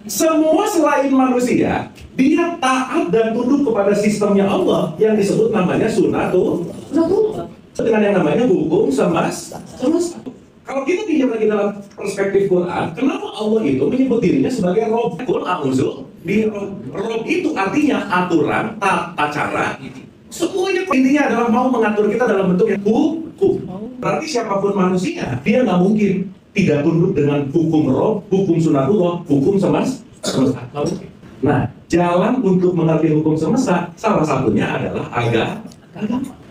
semua selain manusia, dia taat dan tunduk kepada sistemnya Allah yang disebut namanya sunnatullah. Dengan yang namanya hukum semesta. Kalau kita pinjam lagi dalam perspektif Quran, kenapa Allah itu menyebut dirinya sebagai Rob? Di Rob itu artinya aturan, tata cara. Semuanya intinya adalah mau mengatur kita dalam bentuk hukum. Berarti siapapun manusia, dia nggak mungkin tidak tunduk dengan hukum Rob, hukum sunatullah, hukum semesta. Nah, jalan untuk mengerti hukum semesta salah satunya adalah agama.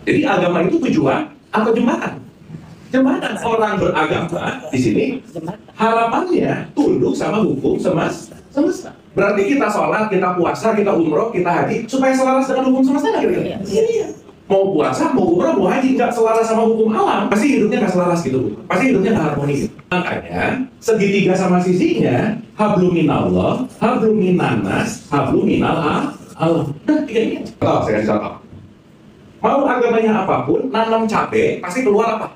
Jadi agama itu tujuan atau jembatan? Jembatan. Orang beragama di sini harapannya tunduk sama hukum semesta. Berarti kita sholat, kita puasa, kita umroh, kita haji supaya selaras dengan hukum semesta nggak kira-kira? Iya. Mau puasa, mau umroh, mau haji nggak selaras sama hukum alam, pasti hidupnya nggak selaras gitu. Pasti hidupnya nggak harmonis. Makanya segitiga sama sisinya hablum minallah, hablum minannas, hablum minal Allah. Nah, tiga ini. Oh, saya kasih contoh. Mau agamanya apapun, nanam cabai pasti keluar apa?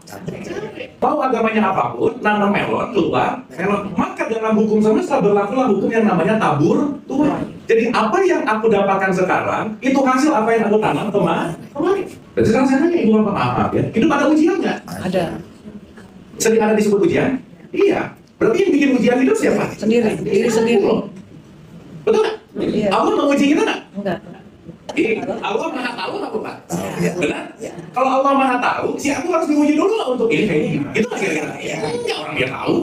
Mau agamanya apapun, nanam melon keluar melon. Maka dalam hukum semesta berlakulah hukum yang namanya tabur tuai. Jadi apa yang aku dapatkan sekarang itu hasil apa yang aku tanam kemarin. Dan sekarang saya tanya ibu bapak, maaf ya, hidup ada ujian nggak? Ada. Sering ada disebut ujian? Iya. Berarti yang bikin ujian hidup siapa? Sendiri, diri sendiri. Betul nggak? Iya. Allah menguji kita nggak? Enggak. Allah maha tahu apa Pak? Benar? Kalau Allah maha tahu, si aku harus diuji dulu lah untuk ini kayak gini. Itu nggak kira-kira? Enggak, orang dia tahu.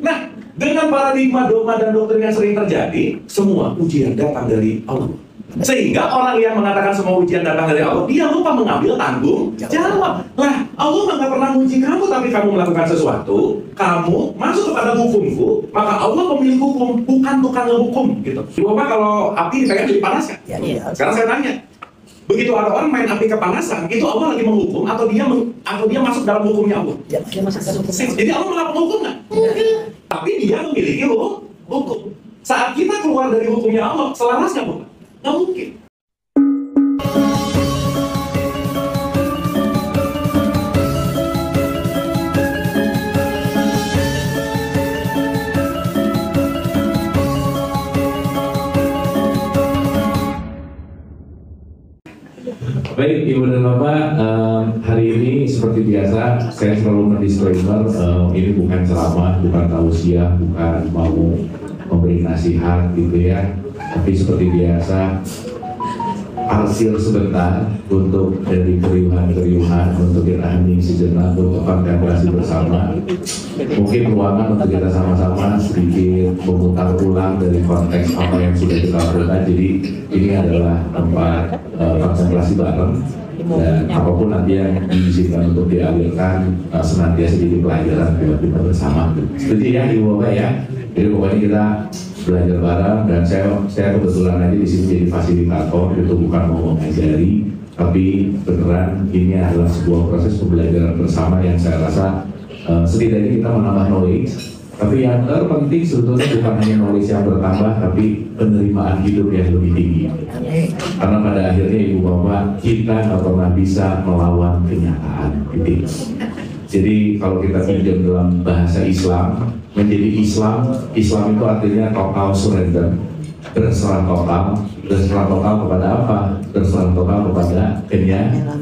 Nah, dengan paradigma dogma dan doktrin yang sering terjadi, semua ujian datang dari Allah. Sehingga orang yang mengatakan semua ujian datang dari Allah, dia lupa mengambil tanggung jawab. Lah, Allah nggak pernah menguji kamu, tapi kamu melakukan sesuatu, kamu masuk kepada hukumku, maka Allah pemilik hukum, bukan tukang ngehukum, gitu. Bapak kalau api dipegang jadi panas kan? Ya. Sekarang saya tanya, begitu ada orang main api kepanasan, itu Allah lagi menghukum atau dia masuk dalam hukumnya Allah? Ya, dia masuk dalam hukum. Jadi Allah melakukan hukum nggak? Tapi dia memiliki hukum. Saat kita keluar dari hukumnya Allah, selaras nggak Bapak? Nggak mungkin. Baik, Ibu dan Bapak, hari ini seperti biasa saya selalu mendisclaimer, ini bukan ceramah, bukan tausiah, bukan mau memberi nasihat gitu ya. Tapi seperti biasa, hasil sebentar untuk dari keriuhan-keriuhan, untuk kita hening sejenak, untuk kontemplasi bersama. Mungkin ruangan untuk kita sama-sama sedikit memutar ulang dari konteks apa yang sudah kita lakukan. Jadi ini adalah tempat kontemplasi bareng, dan apapun nanti yang diizinkan untuk dialirkan senantiasa jadi pelajaran buat kita bersama. Seperti ya Ibu Bapak ya. Jadi pokoknya kita belajar bareng, dan saya kebetulan aja di sini jadi fasilitator, itu bukan mau mengajari, tapi beneran ini adalah sebuah proses pembelajaran bersama yang saya rasa setidaknya kita menambah knowledge. Tapi yang terpenting sebetulnya bukan hanya knowledge yang bertambah, tapi penerimaan hidup yang lebih tinggi. Karena pada akhirnya Ibu Bapak, kita nggak pernah bisa melawan kenyataan. Jadi kalau kita pinjam dalam bahasa Islam, menjadi Islam itu artinya total surrender, berserah total kepada apa? Berserah total kepada kenyataan.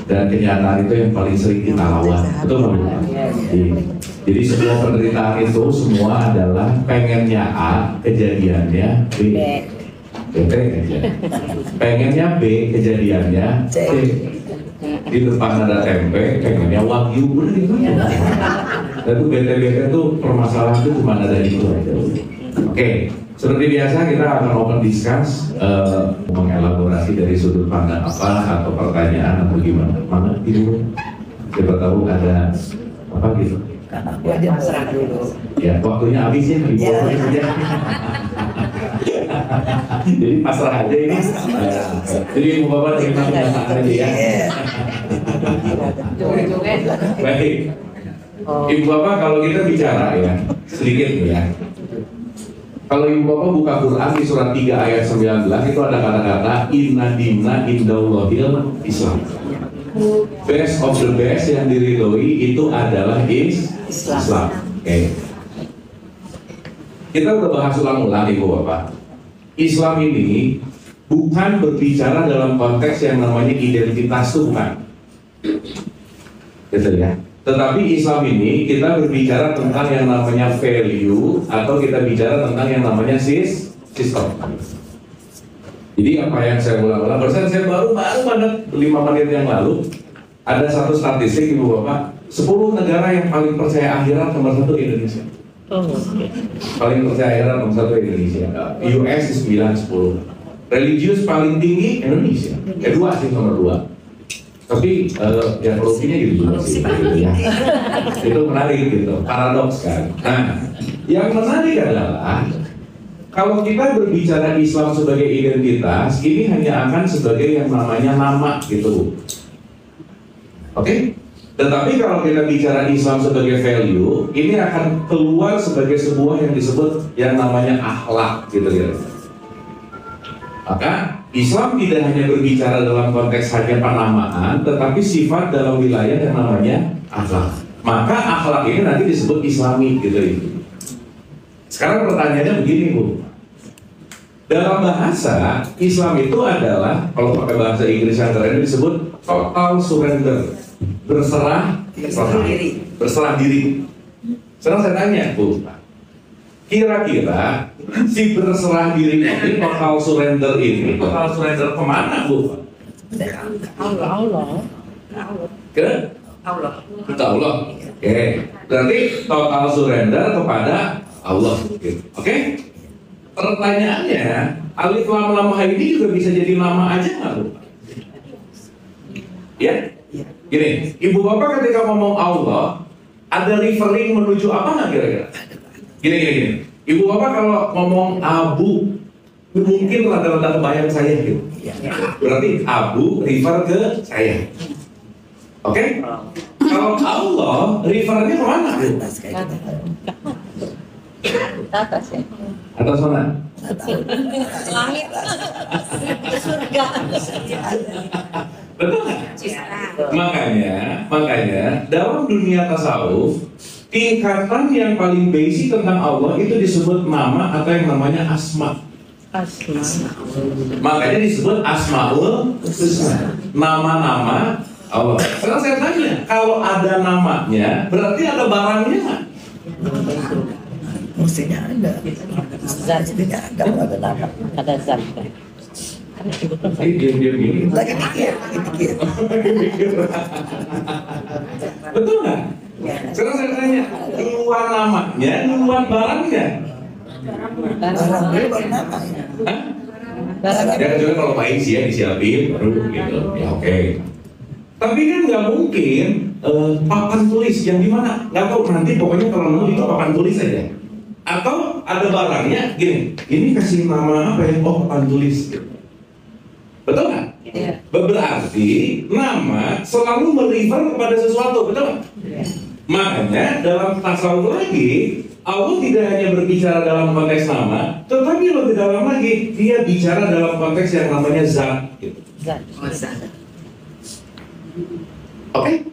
Dan kenyataan itu yang paling sering kita lawan, betul nggak? Jadi semua penderitaan itu semua adalah pengennya A, kejadiannya B. Pengennya B, kejadiannya C. Di depan ada tempe, pengennya wagyu, bener itu. Dan itu bete-bete itu permasalahan itu cuma ada di itu. Oke, seperti biasa kita akan open discuss, mengelaborasi dari sudut pandang apa atau pertanyaan atau gimana. Mana itu? Siapa tahu ada apa gitu. Ya, serah dulu. Ya, waktunya habisin Ibu saja. Jadi pasrah aja ini. Jadi Ibu Bapak terima kenyataan aja ya. Baik. Ibu Bapak, kalau kita bicara ya sedikit ya. Kalau Ibu Bapak buka Quran di surat 3 ayat 19 itu ada kata-kata inna dinna indallahil Islam. Best of the best yang diridhoi itu adalah Islam. Oke. kita udah bahas ulang-ulang Ibu Bapak. Islam ini bukan berbicara dalam konteks yang namanya identitas tuh bukan. Gitu ya. Tetapi Islam ini kita berbicara tentang yang namanya value atau kita bicara tentang yang namanya sistem. Jadi apa yang saya ulang-ulang, barusan saya baru banget 5 menit yang lalu ada satu statistik Ibu Bapak, 10 negara yang paling percaya akhirat nomor 1 Indonesia. Paling percaya akhirat nomor 1 Indonesia. US 9-10. Religius paling tinggi Indonesia. Kedua sih nomor 2. Tapi ya korupsinya gitu juga sih. Ya. Itu menarik gitu, paradoks kan. Nah, yang menarik adalah kalau kita berbicara Islam sebagai identitas, ini hanya akan sebagai yang namanya nama gitu. Oke? Tetapi kalau kita bicara Islam sebagai value, ini akan keluar sebagai sebuah yang disebut yang namanya akhlak gitu ya. Maka Islam tidak hanya berbicara dalam konteks hanya penamaan, tetapi sifat dalam wilayah yang namanya akhlak. Maka akhlak ini nanti disebut Islami gitu ya. Sekarang pertanyaannya begini Bu. Dalam bahasa Islam itu adalah, kalau pakai bahasa Inggris yang keren disebut total surrender, berserah diri. Sekarang saya tanya Bu, kira-kira si berserah diri ini, total surrender ini, total surrender kemana Bu? Allah. Ke Allah. Oke, berarti total surrender kepada Allah. Oke? Pertanyaannya, alif lam lam ha ini juga bisa jadi nama aja nggak Bu? Ya? Gini, Ibu Bapak ketika ngomong Allah, ada referring menuju apa nggak kira-kira? Gini. Ibu Bapak kalau ngomong abu, mungkin rada-rada kebayang saya gitu. Berarti abu refer ke saya. Oke? Kalau Allah, refernya kemana? Atas ya. Atas mana? Langit. Surga. Betul nggak? Makanya dalam dunia tasawuf, tingkatan yang paling basic tentang Allah itu disebut nama atau yang namanya asma. Makanya disebut asmaul husna, nama-nama Allah. Sekarang saya tanya, kalau ada namanya, berarti ada barangnya nggak? Mestinya ada. Mestinya ada. Ada nama. Ada zat. Diam-diam gini. Lagi pikir. Betul nggak? Sekarang saya tanya, duluan namanya, duluan barangnya? Barang dulu baru namanya. Hah? Ya kecuali kalau main sih ya disiapin baru gitu. Ya oke. Tapi kan nggak mungkin papan tulis yang di mana? Nggak tahu, nanti pokoknya kalau mau itu papan tulis aja. Atau ada barangnya gini, ini kasih nama apa ya? Oh, papan tulis. Betul nggak? Iya. Berarti nama selalu merefer kepada sesuatu, betul nggak? Iya. Makanya dalam tasawuf lagi, Allah tidak hanya berbicara dalam konteks nama, tetapi lebih dalam lagi, dia bicara dalam konteks yang namanya zat. Gitu. Zat. Oke?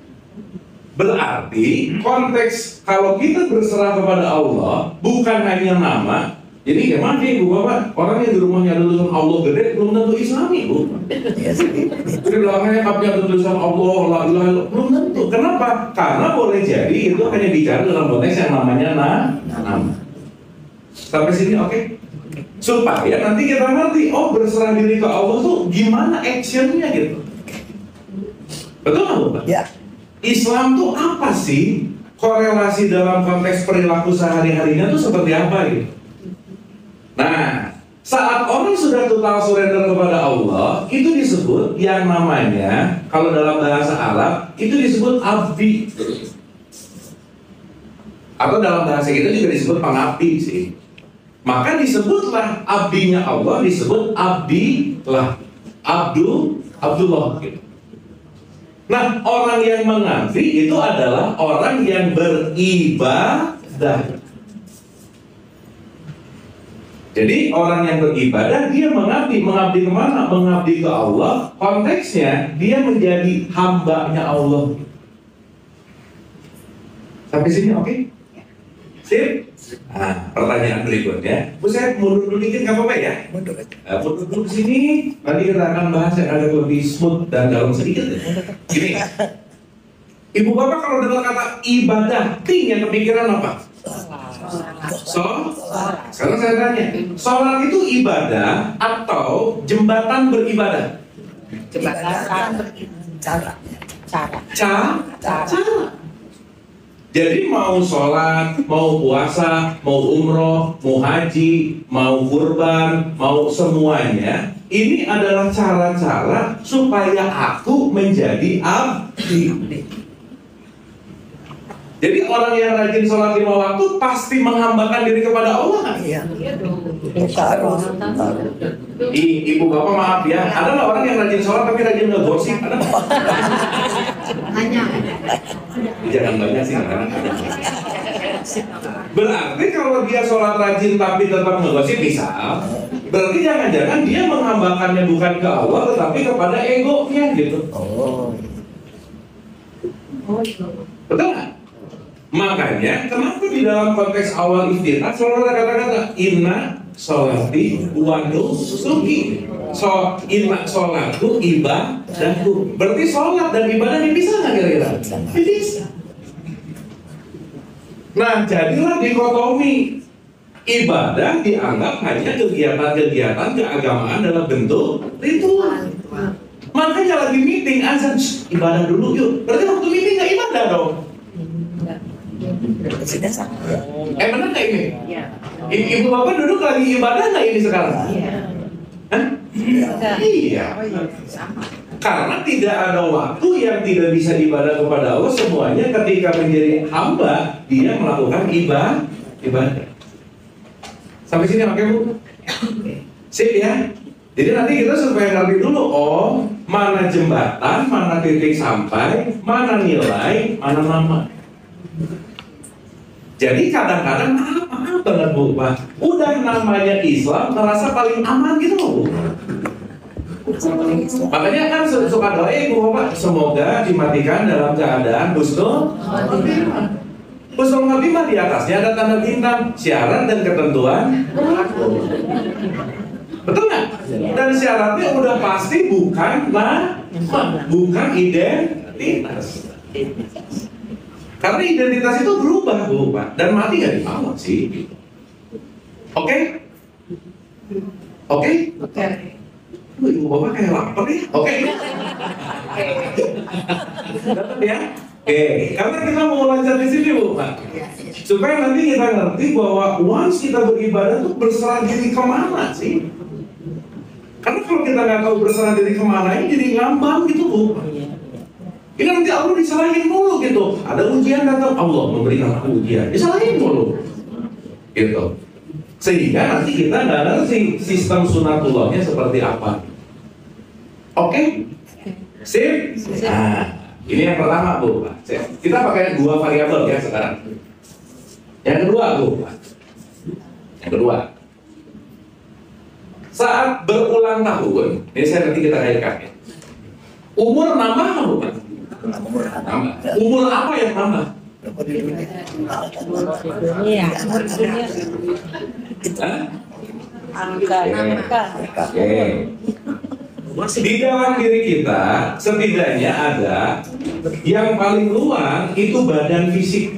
Berarti konteks kalau kita berserah kepada Allah bukan hanya nama. Jadi ya mati Bu Bapak, orang yang di rumahnya ada tulisan Allah gede belum tentu Islami Bu. Jadi belakangnya kapnya ada tulisan Allah, la ilaha illallah, belum tentu. Kenapa? Karena boleh jadi itu hanya bicara dalam konteks yang namanya nama. Sampai sini oke? Supaya nanti kita ngerti, oh berserah diri ke Allah tuh gimana actionnya gitu. Betul nggak Bu? Ya. Islam tuh apa sih? Korelasi dalam konteks perilaku sehari-harinya tuh seperti apa gitu? Nah, saat orang sudah total surrender kepada Allah, itu disebut yang namanya, kalau dalam bahasa Arab, itu disebut abdi. Atau dalam bahasa kita juga disebut pengabdi sih. Maka disebutlah abdinya Allah, disebut abdilah. Abdullah gitu. Nah, orang yang mengabdi itu adalah orang yang beribadah. Jadi orang yang beribadah dia mengabdi kemana? Mengabdi ke Allah. Konteksnya dia menjadi hambanya Allah. Sampai sini oke? Sip? Nah, pertanyaan berikutnya. Bu, saya mundur dulu dikit, nggak apa-apa ya? Mundur aja. Mundur dulu ke sini. Nanti kita akan bahas yang agak lebih smooth dan dalam sedikit. Gini, Ibu Bapak kalau dengar kata ibadah, ting yang kepikiran apa? Sekarang saya tanya, sholat itu ibadah atau jembatan beribadah? Jembatan cara. Cara. Jadi mau sholat, mau puasa, mau umroh, mau haji, mau kurban, mau semuanya, ini adalah cara-cara supaya aku menjadi abdi. Jadi orang yang rajin sholat 5 waktu pasti menghambakan diri kepada Allah. Iya. Insya Allah. Ibu bapak maaf ya, ada nggak orang yang rajin sholat tapi rajin ngegosip? Ada nggak? Hanya. Jangan banyak sih. Berarti kalau dia sholat rajin tapi tetap ngegosip misal, berarti jangan-jangan dia menghambakannya bukan ke Allah tetapi kepada egonya gitu. Oh. Betul nggak? Makanya kenapa di dalam konteks awal istilah selalu ada kata-kata inna sholati wa nusuki. Inna sholatu ibadahku. Berarti sholat dan ibadah dipisah nggak kira-kira? Bisa. Nah, jadilah dikotomi. Ibadah dianggap hanya kegiatan-kegiatan keagamaan dalam bentuk ritual. Makanya lagi meeting azan, ibadah dulu yuk. Berarti waktu meeting nggak ibadah dong? Sudah sama. Benar nggak ini? Iya. Ibu bapak duduk lagi ibadah nggak ini sekarang? Iya. Hah? Iya. Karena tidak ada waktu yang tidak bisa ibadah kepada Allah. Semuanya ketika menjadi hamba, dia melakukan ibadah. Sampai sini oke Bu? Sip ya? Jadi nanti kita supaya ngerti dulu, oh mana jembatan, mana titik sampai, mana nilai, mana nama. Jadi kadang-kadang maaf banget Bu, Pak. Udah namanya Islam, terasa paling aman gitu loh Bu. Makanya kan suka doa Bu Bapak, semoga dimatikan dalam keadaan husnul khotimah. Husnul khotimah di atasnya ada tanda bintang, syarat dan ketentuan. Betul nggak? Dan syaratnya udah pasti bukan identitas. Karena identitas itu berubah Bu Pak, dan mati nggak dibawa sih. Oke? Ibu bapak kayak lapar ya? Oke. Dapat ya? Oke. Karena kita mau lancar di sini Bu Pak, supaya nanti kita ngerti bahwa once kita beribadah tuh berserah diri kemana sih? Karena kalau kita nggak tahu berserah diri kemana, ini jadi ngambang gitu Bu. Ini nanti Allah disalahin mulu gitu. Ada ujian datang, Allah memberikan aku ujian, disalahin mulu gitu. Sehingga nanti kita nggak ngerti sistem sunatullahnya seperti apa. Oke? Sip? Nah, ini yang pertama Bu. Kita pakai 2 variabel ya sekarang. Yang kedua Bu. Yang kedua, saat berulang tahun, ini saya nanti kita kaitkan ya. Umur nambah nggak Bu? Nambah. Umur apa yang nambah? Iya. Angka. Di dalam diri kita setidaknya ada yang paling luar itu badan fisik.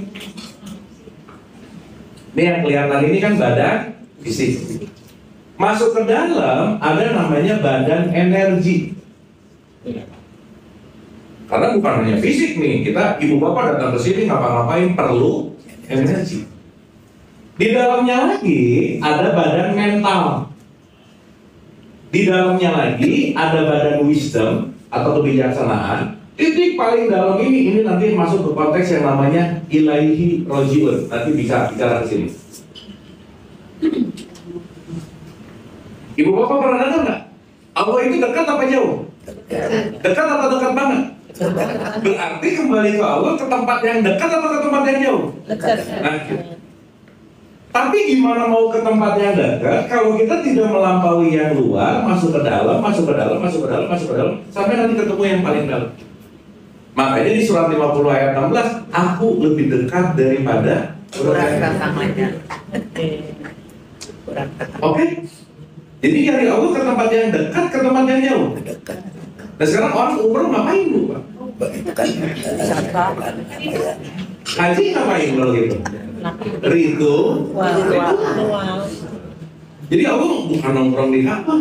Ini yang kelihatan ini kan badan fisik. Masuk ke dalam ada namanya badan energi. Karena bukan hanya fisik nih, kita ibu bapak datang ke sini ngapa-ngapain perlu energi. Di dalamnya lagi ada badan mental. Di dalamnya lagi ada badan wisdom atau kebijaksanaan. Titik paling dalam ini nanti masuk ke konteks yang namanya ilaihi rojiun. Nanti bisa bicara ke sini. Ibu bapak pernah dengar nggak? Allah itu dekat apa jauh? Dekat atau dekat banget? Berarti kembali ke Allah ke tempat yang dekat atau ke tempat yang jauh? Dekat. Nah, tapi gimana mau ke tempat yang dekat kalau kita tidak melampaui yang luar, masuk ke dalam, sampai nanti ketemu yang paling dalam. Makanya di surat 50 ayat 16, aku lebih dekat daripada Kurang katanya. Kurang kata. Oke? Jadi dari Allah ke tempat yang dekat, ke tempat yang jauh. Dekat. Nah sekarang orang umroh ngapain bu Pak? Itu kan wisata. Haji ngapain kalau gitu? Ritual. Jadi Allah bukan nongkrong di Ka'bah,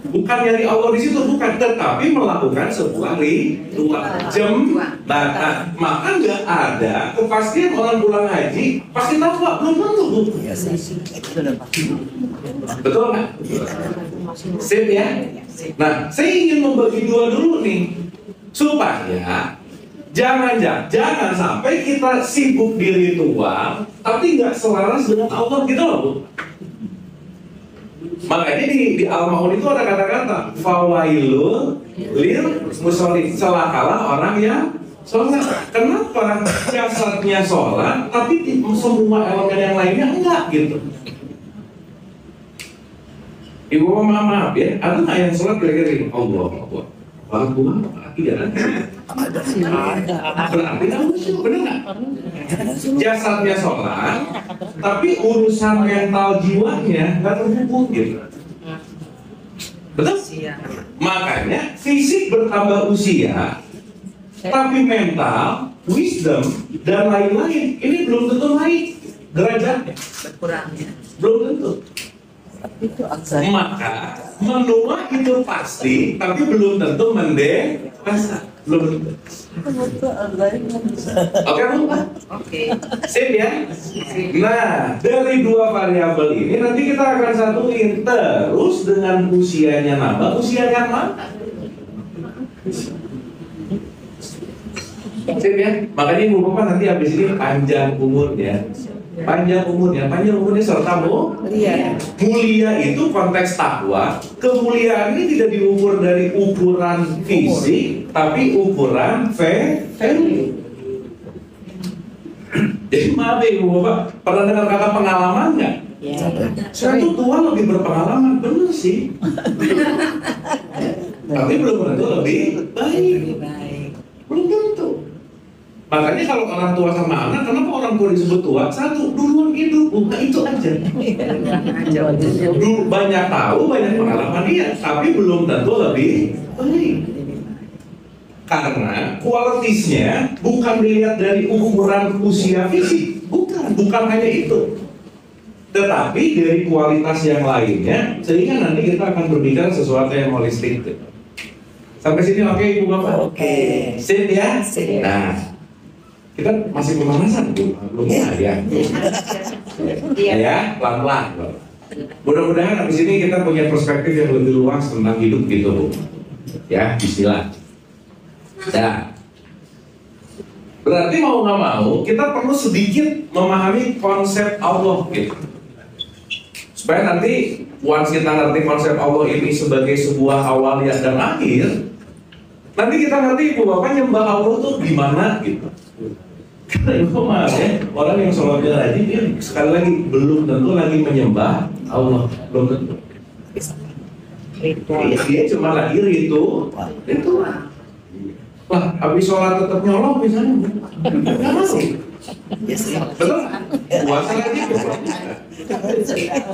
bukan nyari Allah di situ, bukan, tetapi melakukan sebuah ritual jembatan. Maka nggak ada kepastian orang pulang haji pasti takwa, belum tentu bu. Betul nggak? Sip ya. Nah, saya ingin membagi dua dulu nih supaya jangan sampai kita sibuk di ritual tapi nggak selaras dengan Allah gitu loh bu. Makanya di Al-Maun itu ada kata-kata fawailul lil musholin, celakalah orang yang sholat. Kenapa? Jasadnya sholat tapi semua elemen yang lainnya enggak gitu. Ibu maaf ya, ada nggak yang sholat kira-kira Allah tidak ada sih. Berarti benar nggak? Jasadnya sholat, tapi urusan mental jiwanya nggak terhubung gitu. Betul? Makanya fisik bertambah usia, tapi mental, wisdom dan lain-lain ini belum tentu naik derajatnya. Berkurangnya. Belum tentu. Maka menua itu pasti, tapi belum tentu mendewasa. Belum tentu. Oke bu? Oke. Sip ya? Nah, dari dua variabel ini nanti kita akan satuin terus dengan usianya nambah, usia yang mana? Sip ya? Makanya ibu bapak nanti habis ini panjang umurnya serta mulia. Mulia itu konteks takwa. Kemuliaan ini tidak diukur dari ukuran fisik, tapi ukuran value. Jadi maaf ya ibu bapak, pernah dengar kata pengalaman nggak? Saya tuh tua lebih berpengalaman, bener sih. Tapi belum tentu lebih baik. Belum tentu. Makanya kalau orang tua sama anak, kenapa orang tua disebut tua? Satu, duluan hidup, bukan itu aja. Dulu banyak tahu, banyak pengalaman iya, tapi belum tentu lebih baik. Karena kualitasnya bukan dilihat dari ukuran usia fisik, bukan hanya itu. Tetapi dari kualitas yang lainnya, sehingga nanti kita akan berbicara sesuatu yang holistik. Sampai sini oke ibu bapak? Oke. Sip ya? Sip. Nah, kita masih pemanasan bu, belum ya? Ya, pelan-pelan. Mudah-mudahan habis ini kita punya perspektif yang lebih luas tentang hidup gitu bu. Ya, bismillah. Nah, berarti mau nggak mau kita perlu sedikit memahami konsep Allah gitu. Supaya nanti once kita ngerti konsep Allah ini sebagai sebuah awaliyah dan akhir, nanti kita ngerti ibu bapak nyembah Allah tuh gimana gitu. Karena itu maaf ya, orang yang sholatnya rajin dia sekali lagi belum tentu lagi menyembah Allah, belum tentu. Dia cuma lagi ritual. Lah, habis sholat tetap nyolong misalnya, nggak masuk. Betul? Puasa lagi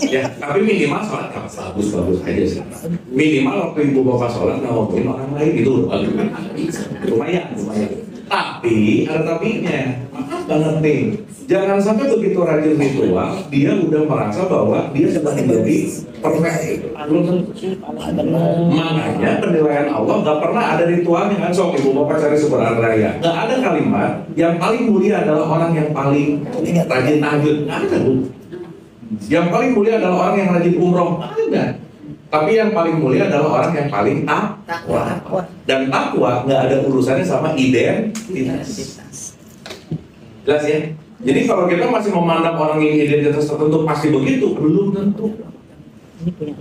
ya, tapi minimal sholat bagus aja sih. Minimal waktu ibu bapak sholat nggak ngomongin orang lain itu lumayan. Tapi ada tapinya, maaf banget nih. Jangan sampai begitu rajin ritual, dia udah merasa bahwa dia sudah menjadi perfect. Makanya penilaian Allah nggak pernah ada ritualnya kan, sok ibu bapak cari sumber raya. Nggak ada kalimat yang paling mulia adalah orang yang paling rajin tahajud. Nggak ada bu. Yang paling mulia adalah orang yang rajin umroh. Ada. Tapi yang paling mulia adalah orang yang paling takwa. Dan takwa nggak ada urusannya sama identitas. Jelas ya? Jadi kalau kita masih memandang orang yang identitas tertentu pasti begitu, belum tentu.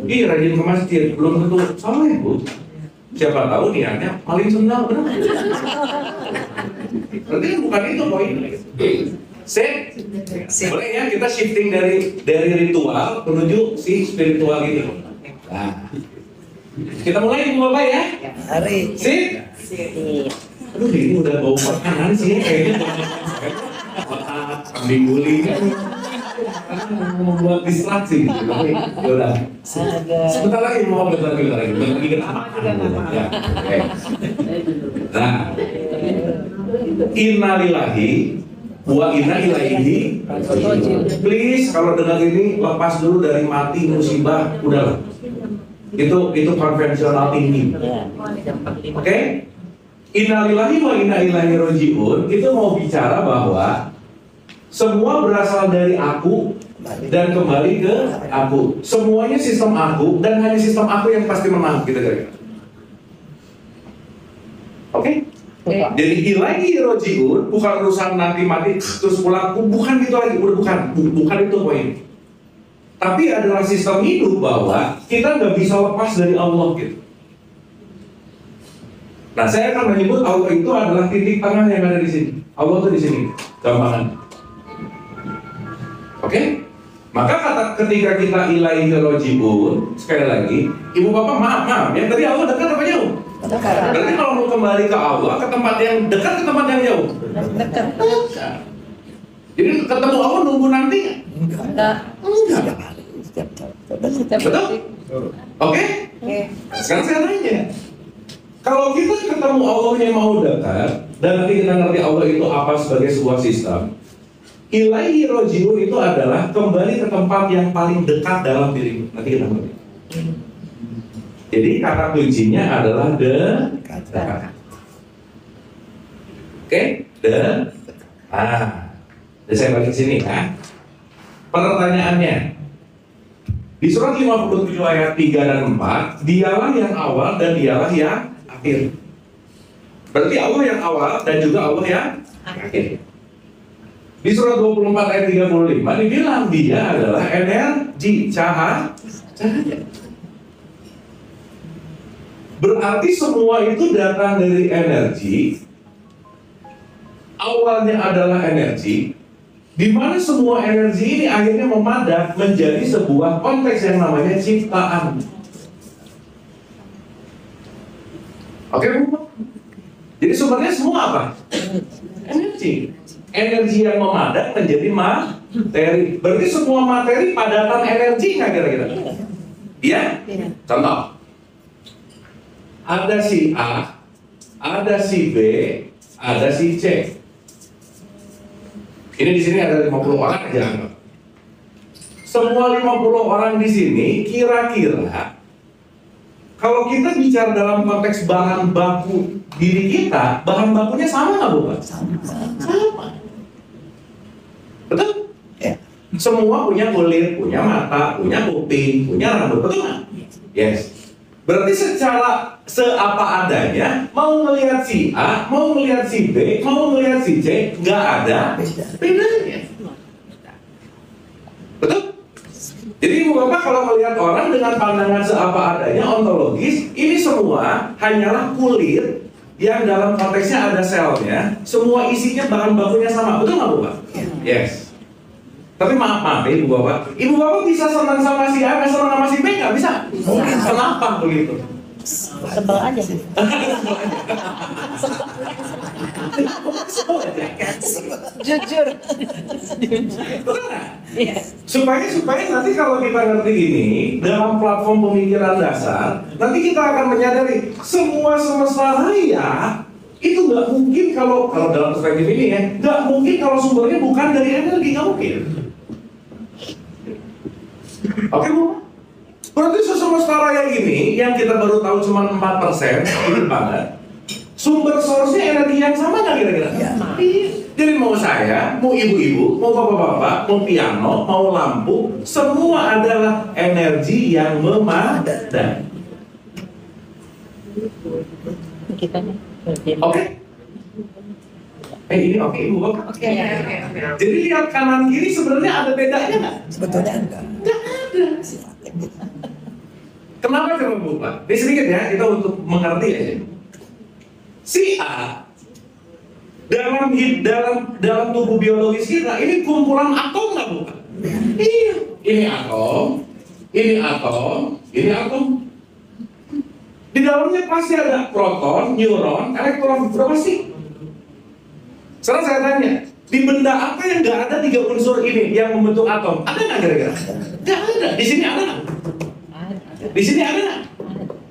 Ih, rajin ke masjid, belum tentu soleh bu. Siapa tahu niatnya paling sendal, benar? Berarti kan bukan itu poinnya. Sip? Boleh ya kita shifting dari ritual menuju si spiritual gitu. Nah, kita mulai ibu bapak ya. Hari. Sip? Aduh ini udah bau makanan sih kayaknya. kambing guling kan membuat distraksi gitu. Tapi yaudah. Sebentar lagi bentar lagi kenapa? Ya, oke. Nah, innalillahi wa inna ilaihi. Please kalau dengar ini lepas dulu dari mati musibah, udahlah. Itu konvensional tinggi. Oke? Innalillahi wa inna ilaihi raji'un itu mau bicara bahwa semua berasal dari aku dan kembali ke aku. Semuanya sistem aku dan hanya sistem aku yang pasti menang, gitu kira-kira. Oke? Jadi ilaihi raji'un bukan urusan nanti mati terus pulang, bukan gitu lagi, bukan itu poin. Tapi adalah sistem hidup bahwa kita nggak bisa lepas dari Allah gitu. Nah, saya akan menyebut Allah itu adalah titik tengah yang ada di sini. Allah itu di sini, gampangan. Oke? Maka ketika kita ilaihi raji'un, sekali lagi, ibu bapak maaf, yang tadi Allah dekat apa jauh? Dekat. Berarti kalau mau kembali ke Allah, ke tempat yang dekat, ke tempat yang jauh? Dekat. Jadi ketemu Allah nunggu nanti? Enggak. Setiap Betul? Oke? Sekarang saya tanya, kalau kita ketemu Allah yang mau dekat, dan nanti kita ngerti Allah itu apa sebagai sebuah sistem, ilaihi raji'un itu adalah kembali ke tempat yang paling dekat dalam dirimu. Nanti kita ngerti. Jadi kata kuncinya adalah dekat. Oke? Saya balik sini ya. Pertanyaannya, di surat 57 ayat 3 dan 4, dialah yang awal dan dialah yang akhir. Berarti Allah yang awal dan juga Allah yang akhir. Di surat 24 ayat 35 dibilang dia adalah energi, cahaya. Berarti semua itu datang dari energi. Awalnya adalah energi, di mana semua energi ini akhirnya memadat menjadi sebuah konteks yang namanya ciptaan. Oke, Bu? Jadi sebenarnya semua apa? Energi. Energi yang memadat menjadi materi. Berarti semua materi padatan energi nggak kira-kira? Iya? Contoh. Ada si A, ada si B, ada si C. Ini di sini ada 50 orang aja. Semua 50 orang di sini kira-kira kalau kita bicara dalam konteks bahan baku diri kita, bahan bakunya sama nggak, Bu? Sama. Betul? Ya. Semua punya kulit, punya mata, punya kuping, punya rambut, betul nggak? Yes. Berarti secara seapa adanya, mau melihat si A, mau melihat si B, mau melihat si C, nggak ada bedanya. Betul? Jadi Ibu Bapak kalau melihat orang dengan pandangan seapa adanya, ontologis, ini semua hanyalah kulit yang dalam konteksnya ada selnya, semua isinya bahan bakunya sama, betul nggak Bu Bapak? Yes. Tapi maaf ya Ibu Bapak, Ibu Bapak bisa senang sama si A, senang sama si B nggak bisa? Kenapa begitu? Sebel aja. Jujur. Supaya nanti kalau kita ngerti ini dalam platform pemikiran dasar, nanti kita akan menyadari semua semesta raya itu nggak mungkin kalau dalam perspektif ini ya, nggak mungkin kalau sumbernya bukan dari energi, nggak mungkin. Oke Bu? Berarti semesta raya ini yang kita baru tahu cuma 4%, sedikit banget. Sumber source-nya energi yang sama nggak kira-kira? Ya. Jadi mau saya, mau ibu-ibu, mau bapak-bapak, mau piano, mau lampu, semua adalah energi yang memadat. Oke? Ini oke Ibu Bapak? Oke. Jadi lihat kanan kiri sebenarnya ada bedanya nggak? Sebetulnya enggak. Nggak ada. Kenapa coba Bu Pak? Ini sedikit ya, kita untuk mengerti aja. Si A dalam tubuh biologis kita ini kumpulan atom nggak Bu Pak? Iya. Ini atom, ini atom, ini atom. Di dalamnya pasti ada proton, neuron, elektron, berapa sih? Sekarang saya tanya, Di benda apa yang nggak ada tiga unsur ini yang membentuk atom? Ada nggak kira-kira? Nggak ada. Di sini ada nggak? Di sini ada nggak?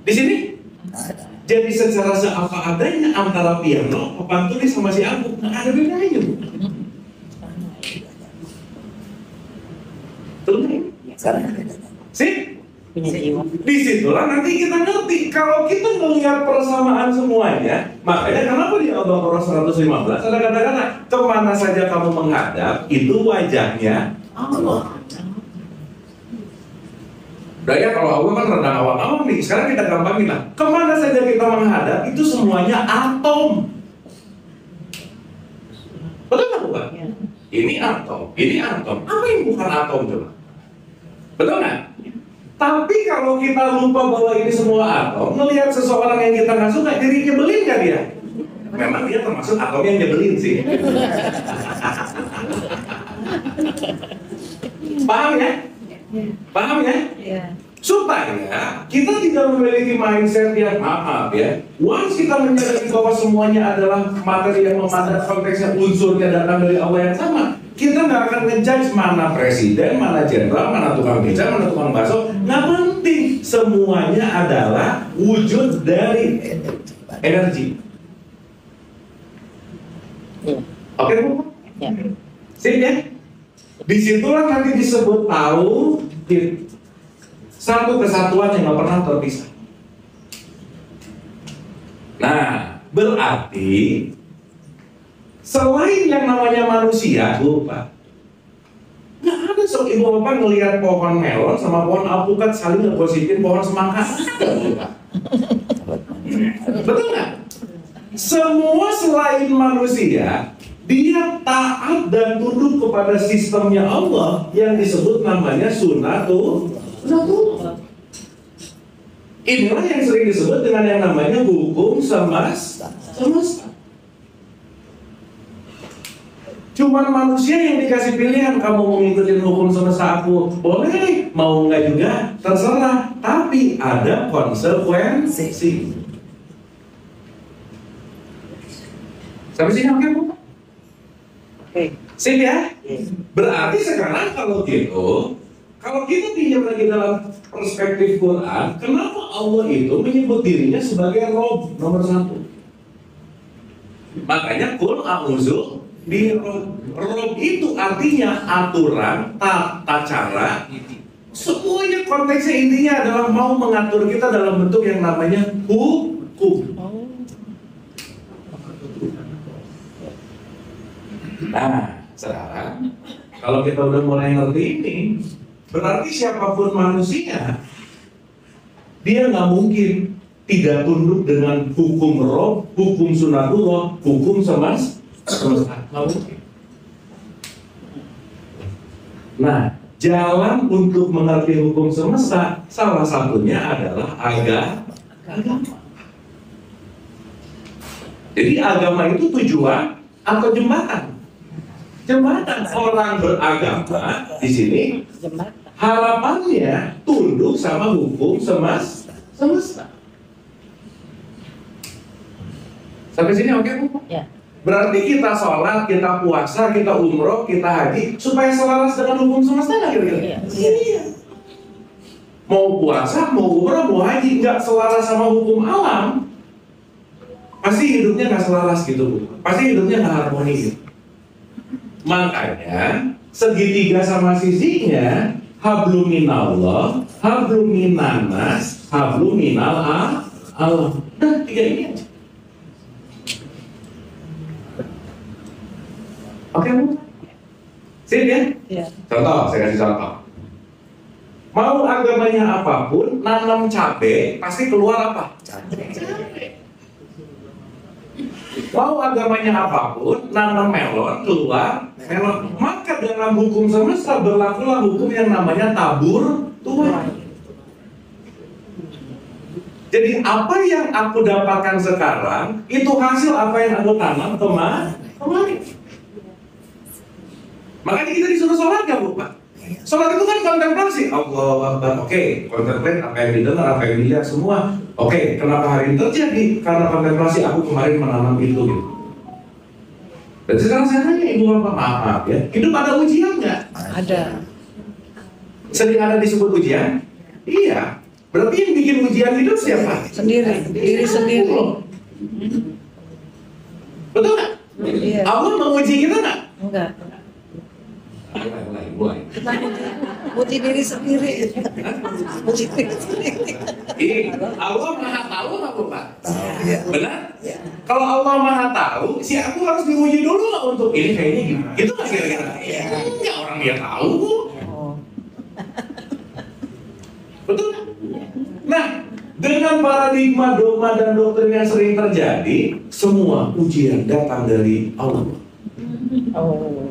Di sini? Jadi secara seapa adanya antara piano, papan tulis sama si Abu nggak ada bedanya. Betul nggak? Sekarang ada. Sip? Punya jiwa. Disitulah nanti kita ngerti. Kalau kita melihat persamaan semuanya, makanya kenapa di Al-Baqarah 115 ada kata-kata kemana saja kamu menghadap itu wajahnya Allah. Udah ya, kalau Allah kan rendah awam-awam nih. Sekarang kita gampangin lah. Kemana saja kita menghadap itu semuanya atom. Betul nggak bukan? Ini atom, ini atom. Apa yang bukan atom coba? Betul nggak? Tapi kalau kita lupa bahwa ini semua atom, melihat seseorang yang kita nggak suka, jadi nyebelin nggak dia? Memang dia termasuk atom yang nyebelin sih. Paham ya? Paham ya? Supaya kita tidak memiliki mindset yang maaf ya. Once kita menyadari bahwa semuanya adalah materi yang memandang konteksnya unsurnya datang dari Allah yang sama, kita nggak akan ngejudge mana presiden, mana jenderal, mana tukang beca, mana tukang bakso. Nggak penting. Semuanya adalah wujud dari energi. Oke Bu? Sip ya? Disitulah nanti disebut tahu satu kesatuan yang nggak pernah terpisah. Nah, berarti selain yang namanya manusia, lupa. Nggak ada sok ibu bapak ngelihat pohon melon sama pohon alpukat saling ngegosipin pohon semangka. Betul nggak? Semua selain manusia, dia taat dan tunduk kepada sistemnya Allah yang disebut namanya sunnatul. Inilah yang sering disebut dengan yang namanya hukum semesta. Cuman manusia yang dikasih pilihan, kamu mau ngikutin hukum semesta aku, boleh, mau nggak juga, terserah. Tapi ada konsekuensi. Sampai sini oke Bu? Oke. Sip ya? Berarti sekarang kalau gitu, kalau kita pinjam lagi dalam perspektif Quran, kenapa Allah itu menyebut dirinya sebagai Rob nomor 1? Makanya Qul a'udzu bi Rob itu artinya aturan, tata cara. Semuanya konteksnya intinya adalah mau mengatur kita dalam bentuk yang namanya hukum. Nah, sekarang kalau kita udah mulai ngerti ini, berarti siapapun manusia, dia nggak mungkin tidak tunduk dengan hukum Rob, hukum sunatullah, hukum semesta. Nggak mungkin. Nah, jalan untuk mengerti hukum semesta salah satunya adalah agama. Jadi agama itu tujuan atau jembatan? Jembatan. Orang beragama di sini harapannya tunduk sama hukum semesta. Sampai sini oke Bu? Ya. Berarti kita sholat, kita puasa, kita umroh, kita haji supaya selaras dengan hukum semesta nggak kira-kira? Iya. Mau puasa, mau umroh, mau haji nggak selaras sama hukum alam, pasti hidupnya nggak selaras gitu Bu. Pasti hidupnya nggak harmoni gitu. Makanya segitiga sama sisinya hablum minallah, hablum minannas, hablum minal Allah. Nah, tiga ini aja. Oke Bu? Sip ya? Iya. Contoh, saya kasih contoh. Mau agamanya apapun, nanam cabai pasti keluar apa? Cabai. Mau agamanya apapun, nanam melon, keluar melon. Maka dalam hukum semesta berlakulah hukum yang namanya tabur tuai. Jadi apa yang aku dapatkan sekarang, itu hasil apa yang aku tanam kemarin. Makanya kita disuruh sholat nggak Bu Pak? Sholat itu kan kontemplasi. Allah Akbar. Oke, kontemplasi apa yang didengar, apa yang dilihat semua. Oke, kenapa hari ini terjadi? Karena kontemplasi aku kemarin menanam itu gitu. Dan sekarang saya tanya ibu bapak, maaf ya, hidup ada ujian nggak? Ada. Sering ada disebut ujian? Iya. Berarti yang bikin ujian hidup siapa? Sendiri, diri sendiri. Betul nggak? Iya. Allah menguji kita nggak? Enggak. Mulai. Kita puji diri sendiri. Puji diri sendiri. Allah maha tahu nggak Pak? Iya. Benar? Kalau Allah maha tahu, si aku harus diuji dulu nggak untuk ini kayaknya gimana? Gitu nggak kira-kira? Enggak, orang dia tahu. Oh. Betul nggak? Nah, dengan paradigma, dogma, dan doktrin yang sering terjadi, semua ujian datang dari Allah. Oh.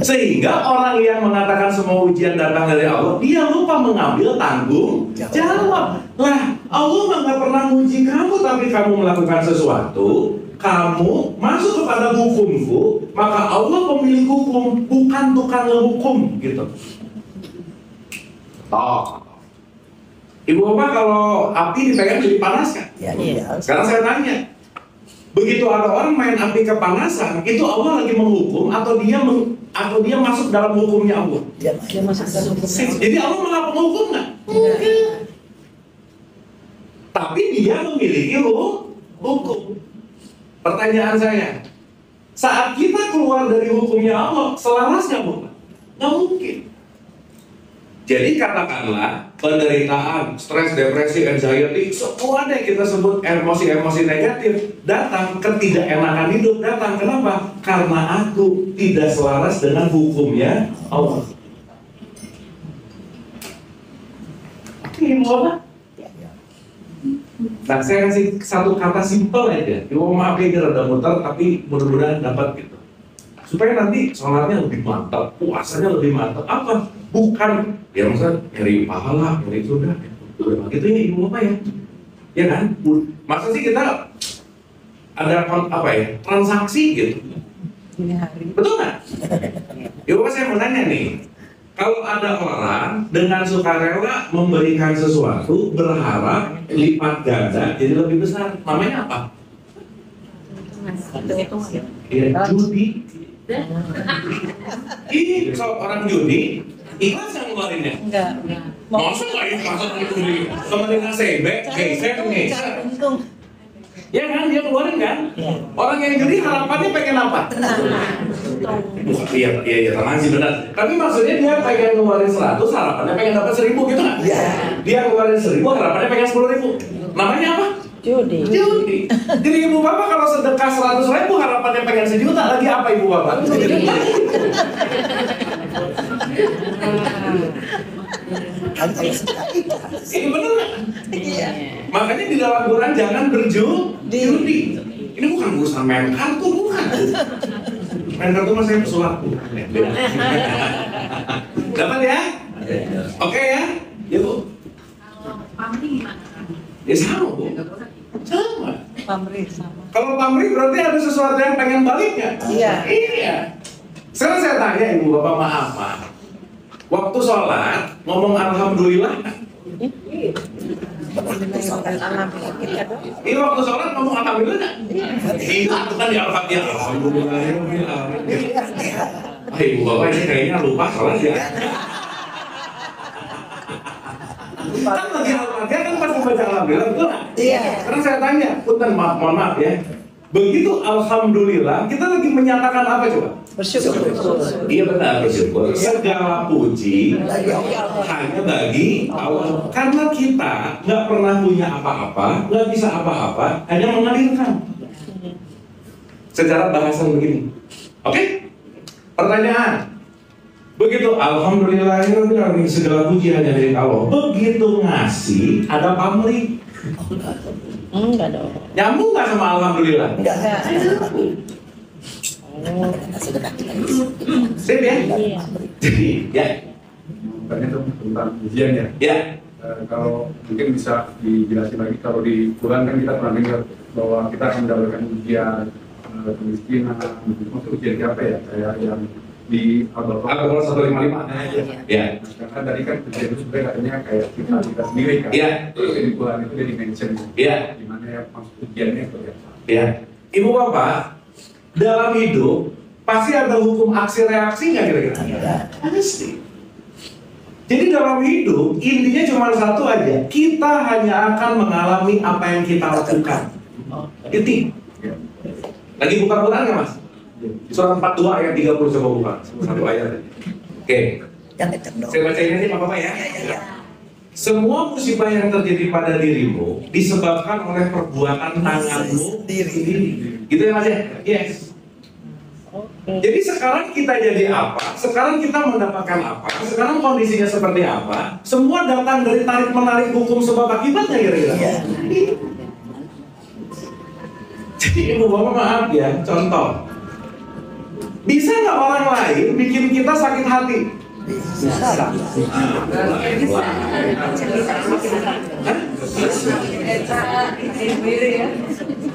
Sehingga orang yang mengatakan semua ujian datang dari Allah, dia lupa mengambil tanggung jawab. Lah, Allah nggak pernah menguji kamu, tapi kamu melakukan sesuatu, kamu masuk kepada hukumku, maka Allah pemilik hukum, bukan tukang hukum, gitu. Oh. Ibu bapak kalau api dipegang jadi panas kan? Iya. Sekarang saya tanya, begitu ada orang main api kepanasan, itu Allah lagi menghukum atau dia masuk dalam hukumnya Allah? Dia masuk dalam hukum. Jadi Allah malah penghukum nggak? Tapi dia memiliki hukum. Pertanyaan saya, saat kita keluar dari hukumnya Allah, selaras nggak bukan? Nggak mungkin. Jadi katakanlah penderitaan, stres, depresi, anxiety, semua yang kita sebut emosi-emosi negatif datang, ketidakenakan hidup datang. Kenapa? Karena aku tidak selaras dengan hukumnya Allah. Ibu apa? Nah, saya kasih satu kata simpel aja. Ibu maaf ya, rada muter, tapi mudah-mudahan dapat gitu. Supaya nanti sholatnya lebih mantap, puasanya lebih mantap. Apa? Bukan, ya maksudnya nyari pahala, nyari surga. Udah gitu ya ibu bapak ya. Ya kan? Masa sih kita ada apa ya? Transaksi gitu. Ini hari. Betul nggak? Ya bapak, saya mau nanya nih. Kalau ada orang dengan sukarela memberikan sesuatu, berharap lipat ganda jadi lebih besar, namanya apa? Ya, judi. Ini kalau orang judi, ikhlas yang ngeluarinnya? Enggak. Masa nggak ikhlas orang judi? Kemarin sebek, geser, ngeser. Untung. Ya kan, dia keluarin kan? Iya. Orang yang judi harapannya pengen apa? Bukan, iya, tenang sih benar. Tapi maksudnya dia pengen ngeluarin 100, harapannya pengen dapat 1000 gitu nggak? Iya. Dia ngeluarin 1000, harapannya pengen 10.000. Namanya apa? Judi. Judi. Jadi ibu bapak kalau sedekah 100.000, harapannya pengen 1 juta, lagi apa ibu bapak? Ini bener nggak? Iya. Makanya di dalam Quran jangan berjudi. Ini bukan urusan main kartu, bukan. Main kartu mas saya pesulap. Dapat ya? Oke ya? Ya bu. Pamri gimana? Ya sama bu. Sama. Pamrih sama. Kalau pamrih berarti ada sesuatu yang pengen balik nggak? Iya. Iya. Sekarang saya tanya ibu bapak, maaf. Waktu sholat ngomong alhamdulillah. Ini waktu sholat ngomong alhamdulillah nggak? Iya, itu kan di Al-Fatihah. Alhamdulillah. Ibu bapak ini kayaknya lupa sholat ya. Kan lagi Al-Fatihah kan pasti baca alhamdulillah, betul nggak? Iya. Sekarang saya tanya, punten mohon maaf ya. Begitu alhamdulillah, kita lagi menyatakan apa coba? Bersyukur. Iya benar, bersyukur. Segala puji hanya bagi Allah. Karena kita nggak pernah punya apa-apa, nggak bisa apa-apa, hanya mengalirkan. Secara bahasan begini. Oke? Pertanyaan. Begitu alhamdulillahirobbilalamin, segala puji hanya dari Allah. Begitu ngasih, ada pamrih. Enggak dong. Nyambung nggak sama alhamdulillah? Enggak. Sip ya? Jadi ya. Bukannya itu tentang ujian ya. Ya. Kalau mungkin bisa dijelasin lagi, kalau di Quran kan kita pernah dengar bahwa kita akan mendapatkan ujian kemiskinan, maksud ujian apa ya? Kayak yang di Al-Baqarah 155. Ya. Karena tadi kan ujian itu sebenarnya katanya kayak kita sendiri kan. Iya. Di Quran itu dia dimention. Iya. Gimana ya maksud ujiannya itu ya? Ya. Ibu bapak, dalam hidup Pasti ada hukum aksi reaksi nggak kira-kira? Pasti. Jadi dalam hidup intinya cuma satu aja, kita hanya akan mengalami apa yang kita lakukan. Itu. Lagi buka Quran nggak mas? Surah 42 ayat 30 coba buka. Satu ayat. Oke. Saya bacain aja Bapak ya. Semua musibah yang terjadi pada dirimu disebabkan oleh perbuatan tanganmu sendiri. Gitu ya mas ya? Yes. Jadi sekarang kita jadi apa? Sekarang kita mendapatkan apa? Sekarang kondisinya seperti apa? Semua datang dari tarik-menarik hukum sebab akibatnya kira-kira. Jadi ibu bapak maaf ya, contoh. Bisa nggak orang lain bikin kita sakit hati? Bisa.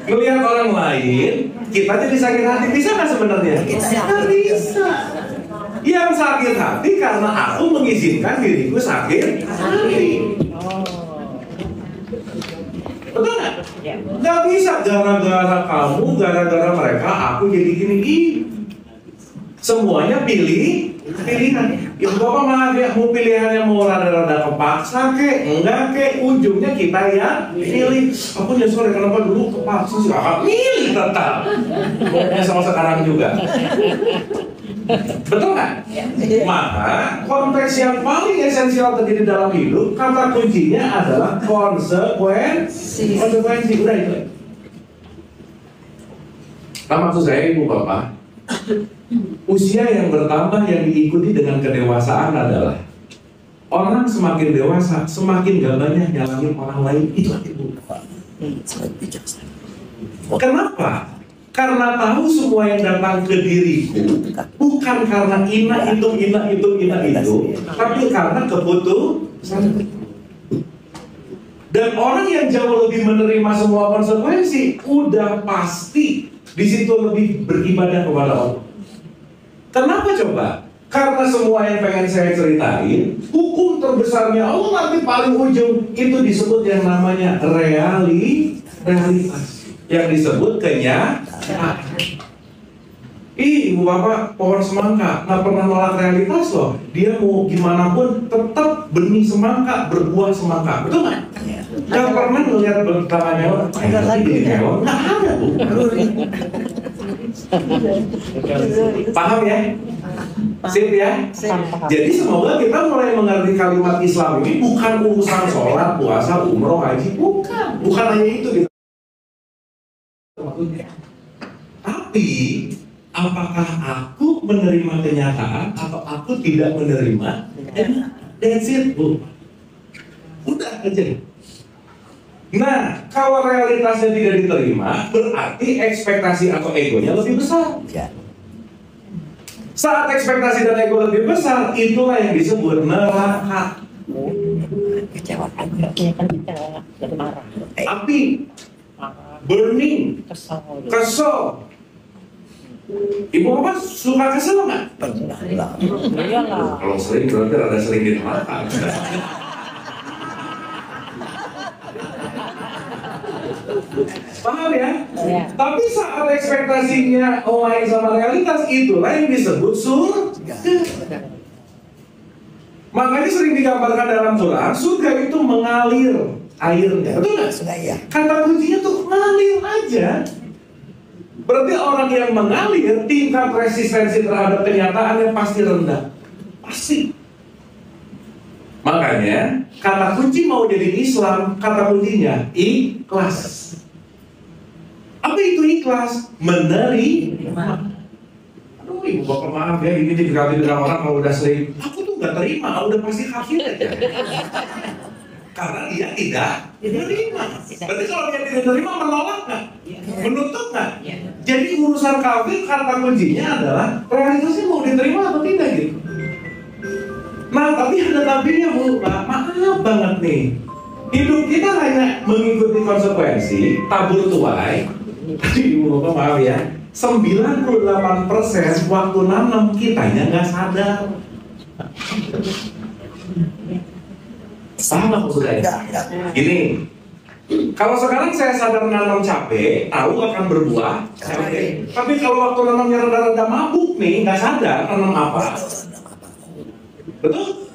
Melihat orang lain, kita jadi sakit hati, bisa nggak sebenarnya? Bisa. Yang sakit hati karena aku mengizinkan diriku sakit hati. Betul nggak? Nggak bisa gara-gara kamu, gara-gara mereka, aku jadi gini. Semuanya pilihan. Ibu bapak maaf ya, mau pilihannya mau rada-rada kepaksa enggak ujungnya kita ya pilih. Aku nyesel kenapa dulu kepaksa sih, kakak milih tetap. Pokoknya sama sekarang juga. Betul nggak? Maka konteks yang paling esensial terjadi dalam hidup, kata kuncinya adalah konsekuensi. Udah itu. Nah maksud saya ibu bapak, usia yang bertambah yang diikuti dengan kedewasaan adalah orang semakin dewasa, semakin gak banyak nyalahin orang lain. Itu ibu. Kenapa? Karena tahu semua yang datang ke diriku bukan karena ina itu, tapi karena keputusan. Dan orang yang jauh lebih menerima semua konsekuensi, udah pasti di situ lebih beribadah kepada Allah. Kenapa coba? Karena semua yang pengen saya ceritain, hukum terbesarnya Allah nanti paling ujung itu disebut yang namanya realitas, yang disebut kenyataan. Ibu bapak pohon semangka nggak pernah nolak realitas loh. Dia mau gimana pun tetap benih semangka, berbuah semangka, betul nggak? Nggak pernah ngelihat bertangannya orang. Ada lagi hewan, nggak ada bu. Paham ya? Sip ya? Jadi semoga kita mulai mengerti kalimat Islam ini bukan urusan sholat, puasa, umroh, haji, bukan hanya itu gitu. Tapi apakah aku menerima kenyataan atau aku tidak menerima? That's it, bu. Udah aja. Nah, kalau realitasnya tidak diterima, berarti ekspektasi atau egonya lebih besar. Saat ekspektasi dan ego lebih besar, itulah yang disebut neraka. Kecewa kan jadi marah. Api, burning, kesel. Ibu apa suka kesel nggak? Kalau sering berarti ada sering di neraka. Paham ya? Tapi saat ekspektasinya lain sama realitas, itulah yang disebut surga. Makanya sering digambarkan dalam Quran, surga itu mengalir airnya. Betul nggak? Kata kuncinya tuh mengalir aja. Berarti orang yang mengalir, tingkat resistensi terhadap kenyataan yang pasti rendah. Pasti. Makanya kata kunci mau jadi Islam, kata kuncinya ikhlas. Apa itu ikhlas? Menerima. Aduh ibu bapak maaf ya, ini dikali dengan orang kalau udah sering, aku tuh nggak terima, udah pasti kafir aja. Karena dia tidak menerima. Berarti kalau dia tidak menerima, menolak nggak? Menutup nggak? Jadi urusan kafir, kata kuncinya adalah realitasnya mau diterima atau tidak gitu. Nah, tapi ada tabinya bu, Pak. Maaf banget nih. Hidup kita hanya mengikuti konsekuensi, tabur tuai. Tadi ibu bapak maaf ya, 98% waktu nanam kitanya nggak sadar. Paham nggak maksud saya? Gini, Kalau sekarang saya sadar nanam cabai, tahu akan berbuah cabai. Tapi kalau waktu nanamnya rada-rada mabuk nih, nggak sadar nanam apa. Betul?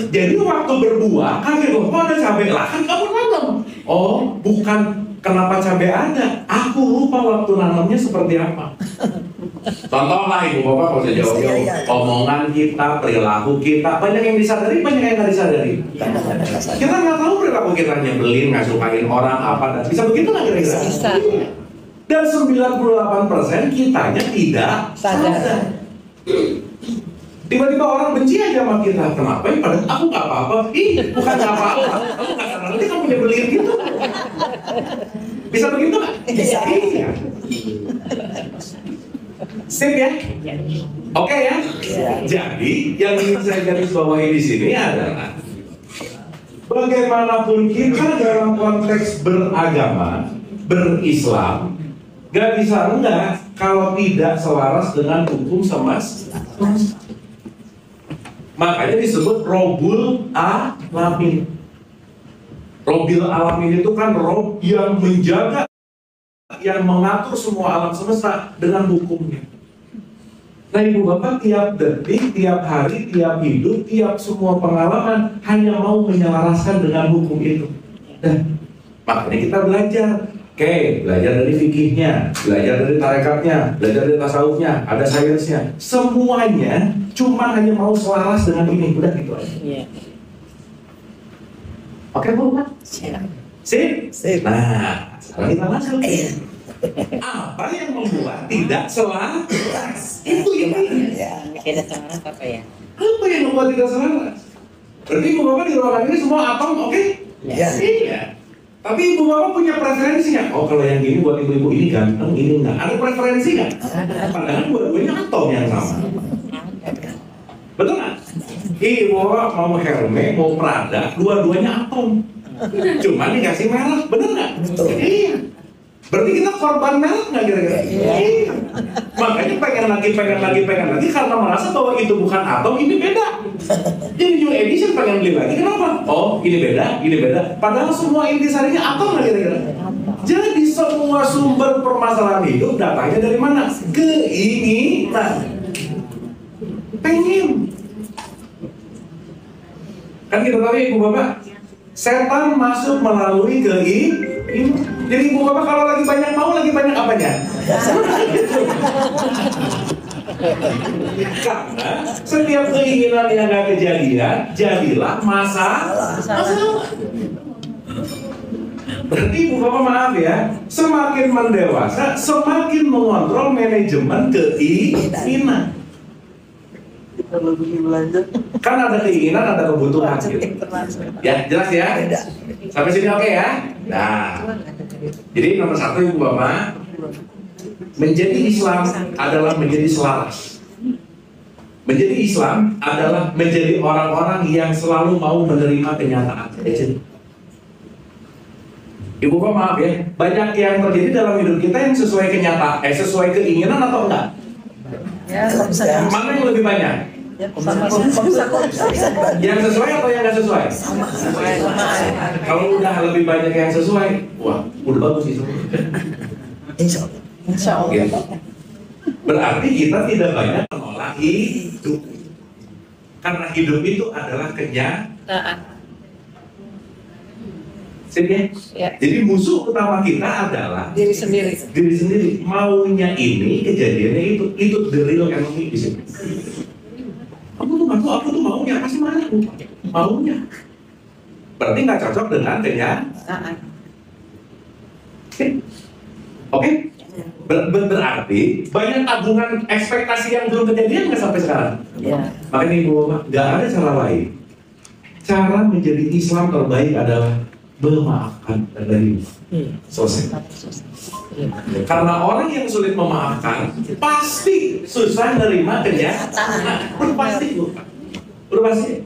Jadi waktu berbuah, kaget loh, kok ada cabai lah, kan kamu nanam. Oh, bukan kenapa cabai ada, aku lupa waktu nanamnya seperti apa. Contoh lah ibu bapak, kalau saya jauh-jauh, omongan kita, perilaku kita, banyak yang disadari, banyak yang nggak disadari. Kita nggak tahu perilaku kita nyebelin, nggak sukain orang apa, dan bisa begitu nggak kira-kira? Bisa. Dan 98% kitanya tidak sadar. Tiba-tiba orang benci aja sama kita, kenapa? Padahal aku nggak apa-apa. Ih, bukan nggak apa-apa. Kamu nggak sadar, nanti kamu nyebelin gitu. Bisa begitu nggak? Bisa. Iya. Sip ya? Oke ya? Jadi yang ingin saya garis bawahi di sini adalah bagaimanapun kita dalam konteks beragama, berislam, gak bisa enggak kalau tidak selaras dengan hukum semesta. Makanya disebut Robul Alamin. Robil Alamin itu kan Rob yang menjaga, yang mengatur semua alam semesta dengan hukumnya. Nah ibu bapak tiap detik, tiap hari, tiap hidup, tiap semua pengalaman hanya mau menyelaraskan dengan hukum itu. Dan makanya kita belajar. Oke, belajar dari fikihnya, belajar dari tarekatnya, belajar dari tasawufnya, ada sainsnya. Semuanya cuma hanya mau selaras dengan ini, udah gitu aja. Iya. Oke Bu? Siap. Sip? Sip. Nah, sekarang kita masuk. Apa yang membuat tidak selaras? Itu ini. Ya, tidak selaras apa ya? Apa yang membuat tidak selaras? Berarti ibu bapak di ruangan ini semua atom, oke? Ya. Iya. Tapi ibu bapak punya preferensinya. Oh kalau yang gini buat ibu-ibu ini ganteng, ini enggak. Ada preferensi nggak? Padahal dua-duanya atom yang sama. Betul nggak? Ibu bapak mau Hermes, mau Prada, dua-duanya atom. Cuman dikasih merek, bener nggak? Iya. Berarti kita korban merek nggak kira-kira? Iya. Makanya pengen lagi karena merasa bahwa itu bukan atom, ini beda. Jadi new edition pengen beli lagi, kenapa? Oh, ini beda. Padahal semua intisarinya atom nggak kira-kira? Jadi semua sumber permasalahan hidup datangnya dari mana? Keinginan. Pengen. Kan kita tahu ya ibu bapak, setan masuk melalui keinginan. Jadi ibu bapak kalau lagi banyak mau, lagi banyak apanya? Karena setiap keinginan yang nggak kejadian, jadilah masalah. Berarti ibu bapak maaf ya, semakin mendewasa, semakin mengontrol manajemen keinginan. Kan ada keinginan, ada kebutuhan gitu. Ya, jelas ya? Sampai sini oke ya? Nah, jadi nomor satu ibu bapak, menjadi Islam adalah menjadi selaras. Menjadi Islam adalah menjadi orang-orang yang selalu mau menerima kenyataan. Ibu bapak maaf ya, banyak yang terjadi dalam hidup kita yang sesuai kenyataan, sesuai keinginan atau enggak? Ya, Mana yang lebih banyak? Yang sesuai atau yang nggak sesuai? Kalau udah lebih banyak yang sesuai, wah, udah bagus sih. Insya Allah. Gitu. Berarti kita tidak banyak menolak hidup. Karena hidup itu adalah kenyataan. Ya. Jadi musuh utama kita adalah Diri sendiri. Diri sendiri. Maunya ini, kejadiannya itu the real enemy di sini. Aku tuh maunya, pasti mana aku? Maunya. Berarti nggak cocok dengan kenyataan. Oke? Berarti banyak tabungan ekspektasi yang belum kejadian nggak sampai sekarang. Ya. Makanya ibu bapak, nggak ada cara lain. Cara menjadi Islam terbaik adalah memaafkan dan dari selesai. Karena orang yang sulit memaafkan pasti susah menerima kenyataan. Udah pasti.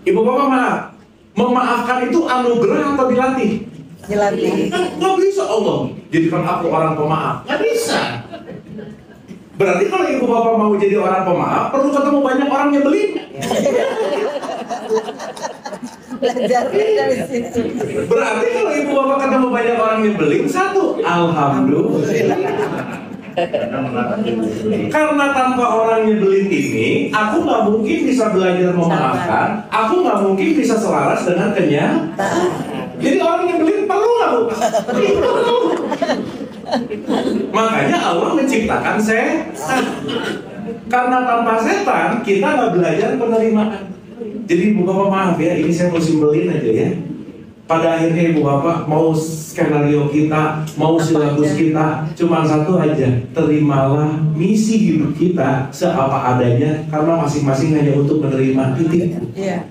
Ibu bapak maaf, memaafkan itu anugerah atau dilatih? Dilatih. Nggak bisa Allah jadikan aku orang pemaaf. Nggak bisa. Berarti kalau ibu bapak mau jadi orang pemaaf, perlu ketemu banyak orang nyebelin. Belajar dari situ. Berarti kalau ibu bapak ketemu banyak orang nyebelin, satu, alhamdulillah. Karena tanpa orang nyebelin ini, aku nggak mungkin bisa belajar memaafkan, aku nggak mungkin bisa selaras dengan kenyataan. Jadi orang nyebelin perlu nggak bu? Perlu. Makanya Allah menciptakan setan. Karena tanpa setan kita nggak belajar penerimaan. Jadi ibu bapak maaf ya, ini saya mau simpelin aja ya. Pada akhirnya ibu bapak mau skenario kita, mau silabus kita, cuma satu aja, terimalah misi hidup kita seapa adanya, karena masing-masing hanya untuk menerima titik. Iya.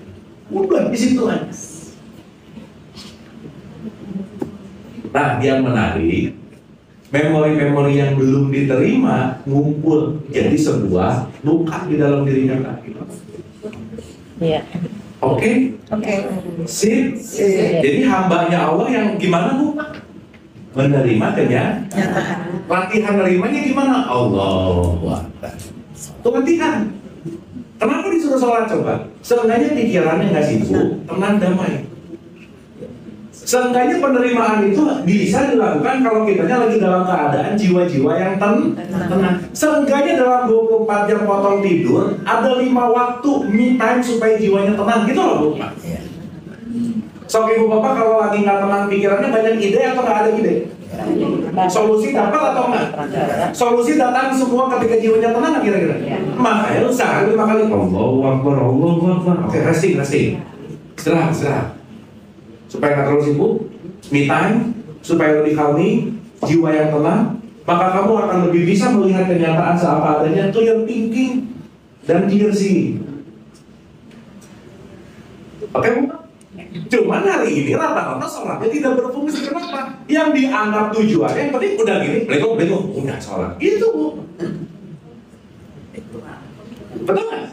Udah di situ aja. Nah, yang menarik, memori-memori yang belum diterima ngumpul jadi sebuah luka di dalam diri kita. Iya. Oke? Oke. Sip. Jadi hambanya Allah yang gimana bu? Menerima kenyataan. Latihan nerimanya gimana? Allahu Akbar. Itu latihan. Kenapa disuruh sholat coba? Seenggaknya pikirannya nggak sibuk, tenang damai. Seenggaknya penerimaan itu bisa dilakukan kalau kitanya lagi dalam keadaan jiwa-jiwa yang tenang. Seenggaknya dalam 24 jam potong tidur, ada 5 waktu me time supaya jiwanya tenang, gitu loh Bu. Sok ibu bapak kalau lagi nggak tenang pikirannya banyak ide atau nggak ada ide? Solusi dapat atau enggak? Solusi datang semua ketika jiwanya tenang nggak kira-kira? Makanya lu sehari 5 kali Allahu Akbar, Allahu Akbar. Oke, resting. Istirahat. Supaya nggak terlalu sibuk, me time, supaya lebih calming, jiwa yang tenang, maka kamu akan lebih bisa melihat kenyataan seapa adanya, itu yang thinking dan jersey. Oke Bu? Cuman hari ini rata-rata sholatnya tidak berfungsi. Kenapa? Yang dianggap tujuannya yang penting udah gini, belum, udah sholat. Itu Bu. Betul nggak?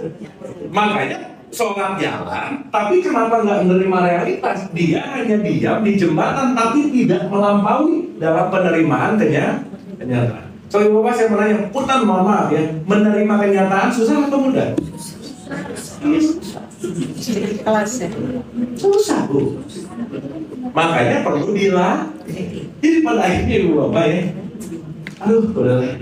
Makanya sholat jalan, tapi kenapa nggak menerima realitas? Dia hanya diam di jembatan, tapi tidak melampaui dalam penerimaan kenyataan. So ibu bapak saya menanya, punten mohon maaf ya, menerima kenyataan susah atau mudah? Kelas ya. Susah Bu. Makanya perlu dilatih. Jadi pada akhirnya ibu bapak ya, aduh udah.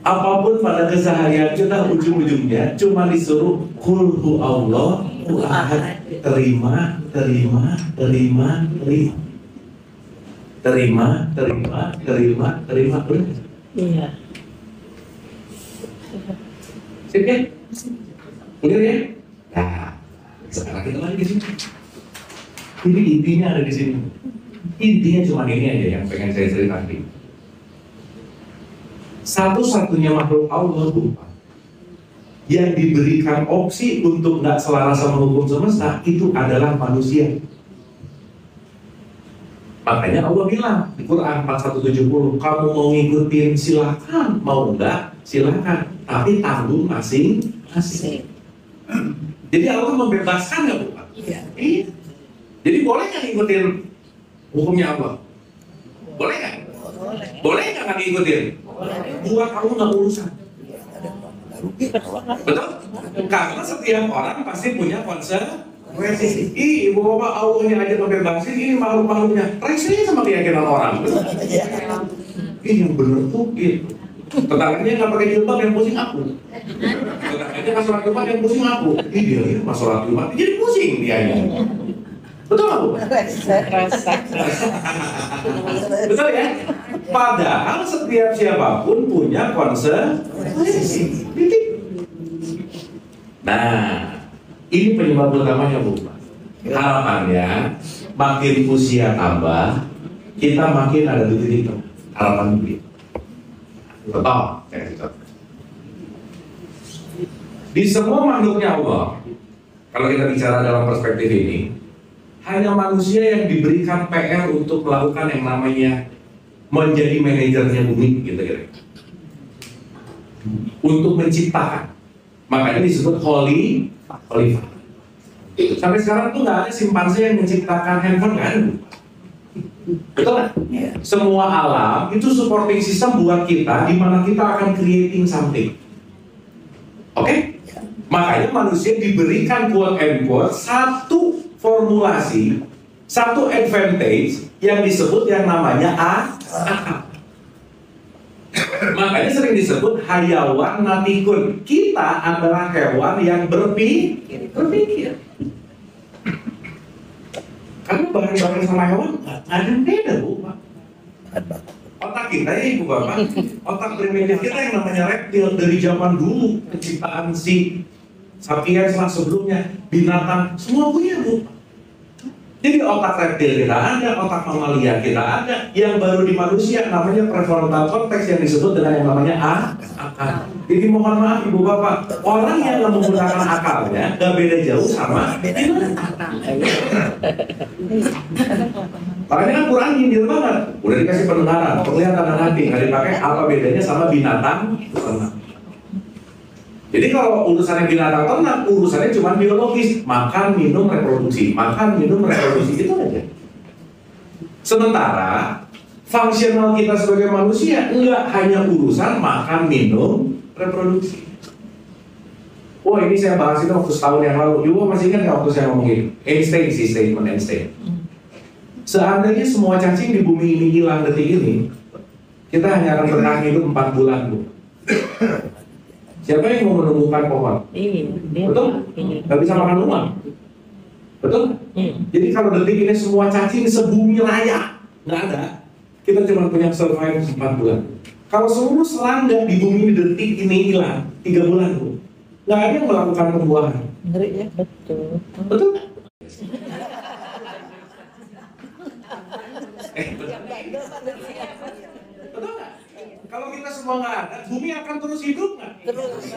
Apapun pada keseharian kita ujung-ujungnya cuma disuruh Qul Allahu ahad. Terima. Iya. Sip ya? Clear ya? Nah, sekarang kita lagi di sini. Ini intinya ada di sini. Intinya cuma ini aja yang pengen saya ceritakan. Satu-satunya makhluk Allah yang diberikan opsi untuk nggak selaras sama hukum semesta itu adalah manusia. Makanya Allah bilang di Quran 4170, kamu mau ngikutin silakan, mau enggak silakan, tapi tanggung masing-masing. Jadi Allah membebaskan nggak Bu? Iya. Jadi boleh nggak ngikutin hukumnya Allah? Boleh nggak? Boleh nggak ngikutin? Buat kamu nggak urusan. Betul? Karena setiap orang pasti punya konsekuensi. Ibu bapak Allahnya aja ngebebasin, ini makhluk-makhluknya resnya sama keyakinan orang. Betul? Yang bener tuh gitu. Tetangganya nggak pakai jilbab yang pusing aku. Tetangganya nggak sholat Jumat yang pusing aku. Dia ini nggak sholat Jumat jadi pusing dianya. Betul nggak Bu? Betul ya? Padahal setiap siapapun punya konsekuensi. Nah, ini penyebab utamanya Bu. Harapannya makin usia tambah, kita makin ada di titik harapan hidup. Betul. Di semua makhluknya Allah, kalau kita bicara dalam perspektif ini, hanya manusia yang diberikan PR untuk melakukan yang namanya menjadi manajernya bumi, gitu kira. Untuk menciptakan, makanya disebut holy. Sampai sekarang tuh nggak ada simpanse yang menciptakan handphone, nggak ada. Betul kan? Semua alam itu supporting system buat kita, di mana kita akan creating something. Oke? Makanya manusia diberikan quote and quote satu formulasi satu advantage yang disebut yang namanya akal. Makanya sering disebut hayawan natikun. Kita adalah hewan yang berpikir. Karena bareng-bareng sama hewan ada yang beda, Bu. Otak kita ya, Ibu Bapak, otak primitif kita yang namanya reptil dari zaman dulu, penciptaan si sapiens lah sebelumnya, binatang, semua punya, Bu. Jadi otak reptil kita ada, otak mamalia kita ada, yang baru di manusia namanya prefrontal cortex yang disebut dengan yang namanya akal. Jadi mohon maaf Ibu Bapak, orang yang nggak menggunakan akalnya nggak beda jauh sama binatang. Makanya kan Quran nyindir banget, udah dikasih pendengaran, penglihatan dan hati, nggak dipakai, apa bedanya sama binatang ternak. Jadi kalau urusannya binatang ternak, urusannya cuma biologis, makan, minum, reproduksi, makan, minum, reproduksi, itu aja. Sementara fungsional kita sebagai manusia enggak hanya urusan makan, minum, reproduksi. Wah, ini saya bahas itu waktu setahun yang lalu. Ibu masih ingat nggak waktu saya ngomongin Einstein, si statement Einstein? Seandainya semua cacing di bumi ini hilang detik ini, kita hanya akan bertahan hidup 4 bulan, Bu. Siapa yang mau menumbuhkan pohon? Betul? Gak bisa makan uang. Betul? Jadi kalau detik ini semua cacing sebumi raya nggak ada, kita cuma punya survive 4 bulan. Kalau seluruh serangga di bumi detik ini hilang 3 bulan, Bu, nggak ada yang melakukan pembuahan. Ngeri ya, betul. Betul? Betul nggak? Kalau kita semua nggak ada, bumi akan terus hidup nggak? Terus.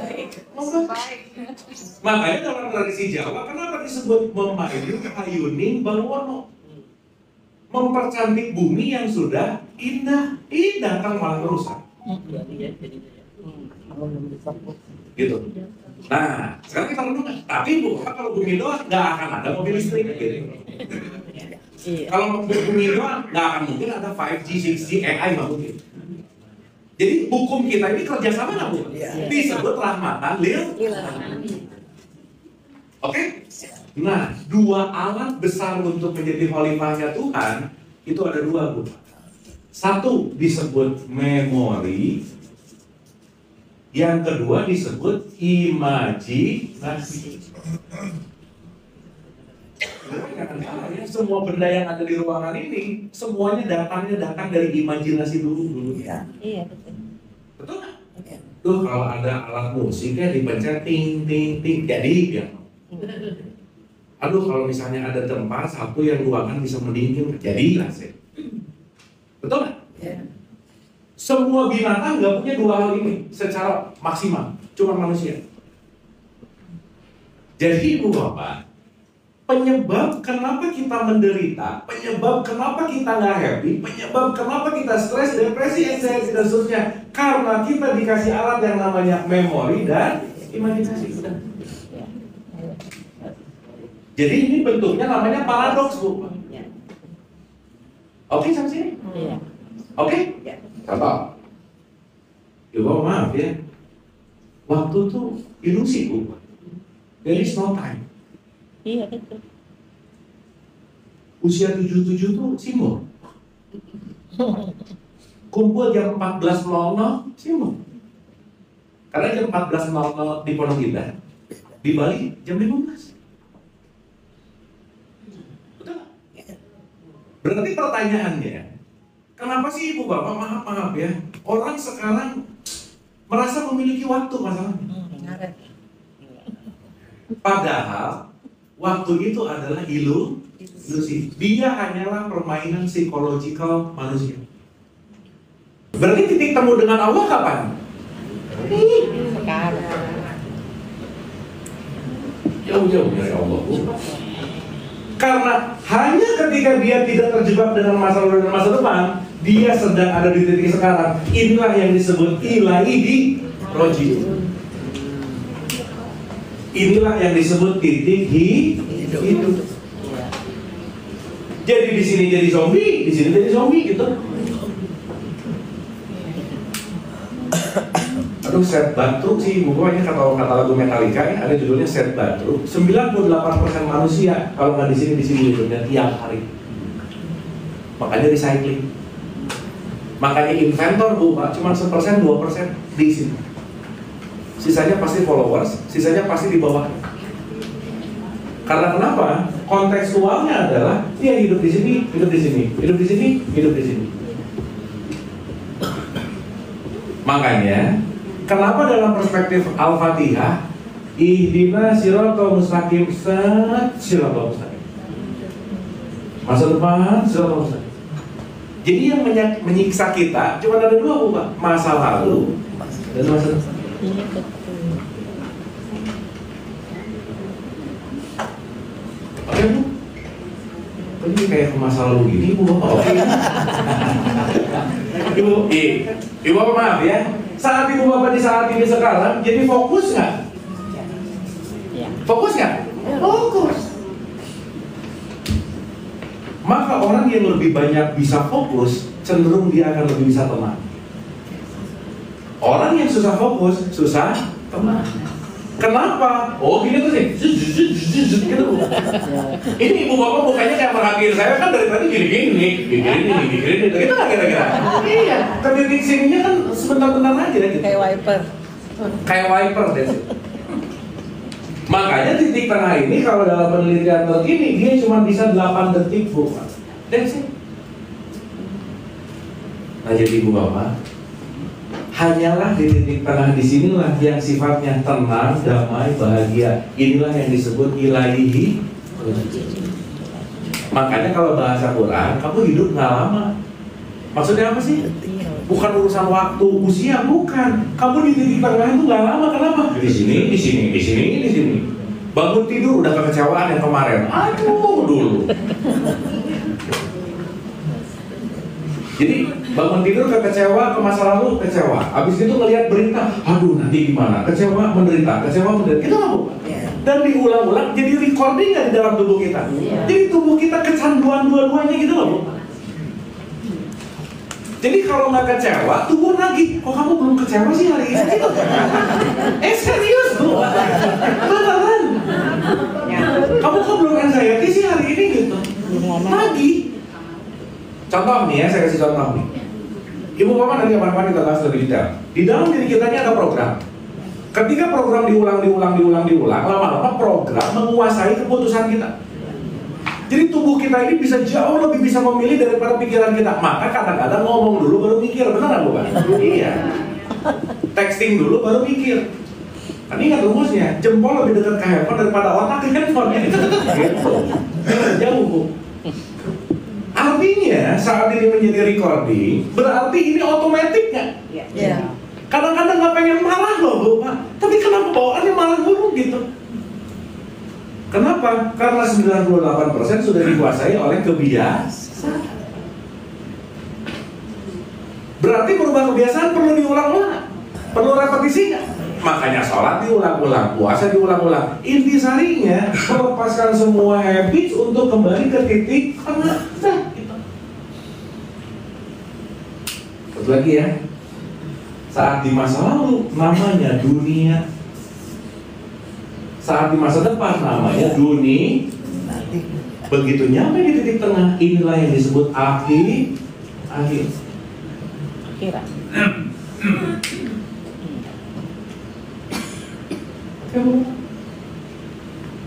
Makanya dalam tradisi Jawa, kenapa disebut memayu ayuning bawono? Mempercantik bumi yang sudah indah, kan malah merusak. Gitu. Nah, sekarang kita renungkan. Tapi Bu, kalau bumi doang nggak akan ada mobil listrik gitu. Kalau bumi doang nggak akan mungkin ada 5G, 6G, AI nggak mungkin. Jadi hukum kita ini kerjasama nggak, Bu? Disebut rahmatan lil. Oke? Nah, 2 alat besar untuk menjadi khalifahnya Tuhan itu ada 2, Bu. Satu disebut memori, yang kedua disebut imajinasi. Semua benda yang ada di ruangan ini semuanya datang dari imajinasi dulu. Iya, betul. Betul nggak? Tuh kalau ada alat musik ya dipencet ting ting ting jadi ya. Aduh kalau misalnya ada tempat satu yang ruangan bisa mendingin jadilah sih. Betul nggak? Semua binatang nggak punya 2 hal ini secara maksimal, cuma manusia. Jadi Ibu Bapak, penyebab kenapa kita menderita, penyebab kenapa kita nggak happy, penyebab kenapa kita stres, depresi, anxiety dan seterusnya, karena kita dikasih alat yang namanya memori dan imajinasi. Jadi ini bentuknya namanya paradoks, Bu. Oke sampai sini? Oke? Contoh. Ibu maaf ya, waktu tuh ilusi, Bu. There is no time. Iya, betul. Usia 77 itu simbol. Kumpul jam 14.00 simbol. Karena jam 14.00 di Pondok Indah, di Bali jam 15. Betul? Berarti pertanyaannya, kenapa sih Ibu Bapak maaf ya, orang sekarang merasa memiliki waktu masalahnya? Padahal waktu itu adalah ilusi. Dia hanyalah permainan psikologikal manusia. Berarti titik temu dengan Allah kapan? Sekarang. Jauh-jauh dari Allah. Karena hanya ketika dia tidak terjebak dengan masa lalu dan masa depan, dia sedang ada di titik sekarang. Inilah yang disebut ilahi di roji. Inilah yang disebut titik hidup. Jadi di sini jadi zombie, di sini jadi zombie gitu. Aduh, Sad Bad Truk sih, bukunya kata lagu Metallica ya, ada judulnya Sad Bad Truk. 98% manusia kalau nggak di sini hidupnya tiap hari. Makanya recycling. Makanya inventor bu, Pak, cuma 1%, 2% di sini. Sisanya pasti followers, sisanya pasti di bawah. Karena kenapa? Kontekstualnya adalah dia hidup di sini, hidup di sini, hidup di sini, hidup di sini. Makanya kenapa dalam perspektif Al-Fatihah Ihdina siratal mustaqim, siratal mustaqim. Masa depan siratal mustaqim. Jadi yang menyiksa kita cuma ada dua, Pak. Masa lalu dan masa depan. Iya betul. Oke Bu, ini kayak ke masa lalu gini Bu Bapak. Oke. Ibu Bapak maaf ya. Saat Ibu Bapak di saat ini sekarang, jadi fokus nggak? Iya. Fokus nggak? Fokus. Maka orang yang lebih banyak bisa fokus, cenderung dia akan lebih bisa tenang. Orang yang susah fokus, susah tenang. Kenapa? Oh gini tuh sih, gitu. Ini Ibu Bapak mukanya kayak merhatiin saya kan dari tadi gini-gini, gitu kan kira-kira. Iya, tapi di sininya kan sebentar-bentar aja gitu. Kayak wiper. Kayak wiper deh. Makanya titik tengah ini kalau dalam penelitian terkini dia cuma bisa 8 detik Bu. That's it. Nah jadi Ibu Bapak, hanyalah di titik tengah disinilah yang sifatnya tenang, damai, bahagia. Inilah yang disebut ilahi. Makanya kalau bahasa Quran, kamu hidup nggak lama. Maksudnya apa sih? Bukan urusan waktu, usia, bukan. Kamu di titik tengah itu nggak lama. Kenapa? Di sini, di sini, di sini, di sini. Bangun tidur udah kekecewaan yang kemarin. Aduh dulu. Jadi bangun tidur kecewa, ke masa lalu kecewa. Habis itu ngelihat berita, aduh nanti gimana? Kecewa, menderita, kecewa, menderita. Itu apa? Dan diulang-ulang jadi recording nggak di dalam tubuh kita. Jadi tubuh kita kecanduan dua-duanya gitu loh Bu. Jadi kalau nggak kecewa, tubuh lagi. Kok kamu belum kecewa sih hari ini? Gitu. Serius Bu? Beneran? Kamu kok belum anxiety sih hari ini gitu? Lagi. Contoh nih ya, saya kasih contoh nih. Ibu Bapak nanti kapan-kapan kita bahas lebih detail. Di dalam diri kita ini ada program. Ketika program diulang, lama-lama program menguasai keputusan kita. Jadi tubuh kita ini bisa jauh lebih bisa memilih daripada pikiran kita. Maka kadang-kadang ngomong dulu baru mikir, benar bukan? Iya. Texting dulu baru mikir. Kan ingat rumusnya, jempol lebih dekat ke handphone daripada otak ke handphone. Gitu. Jauh Bu. Artinya saat ini menjadi recording, berarti ini otomatis nggak? Iya. Kadang-kadang nggak pengen marah loh Bu, Pak. Tapi kenapa bawaannya marah dulu gitu? Kenapa? Karena 98% sudah dikuasai oleh kebiasaan. Berarti merubah kebiasaan perlu diulang-ulang, perlu repetisi nggak? Makanya sholat diulang-ulang, puasa diulang-ulang. Intisarinya melepaskan semua habits untuk kembali ke titik tengah. Gitu. Satu lagi ya. Saat di masa lalu namanya dunia. Saat di masa depan namanya dunia. Begitu nyampe di titik tengah, inilah yang disebut akhir. Kira.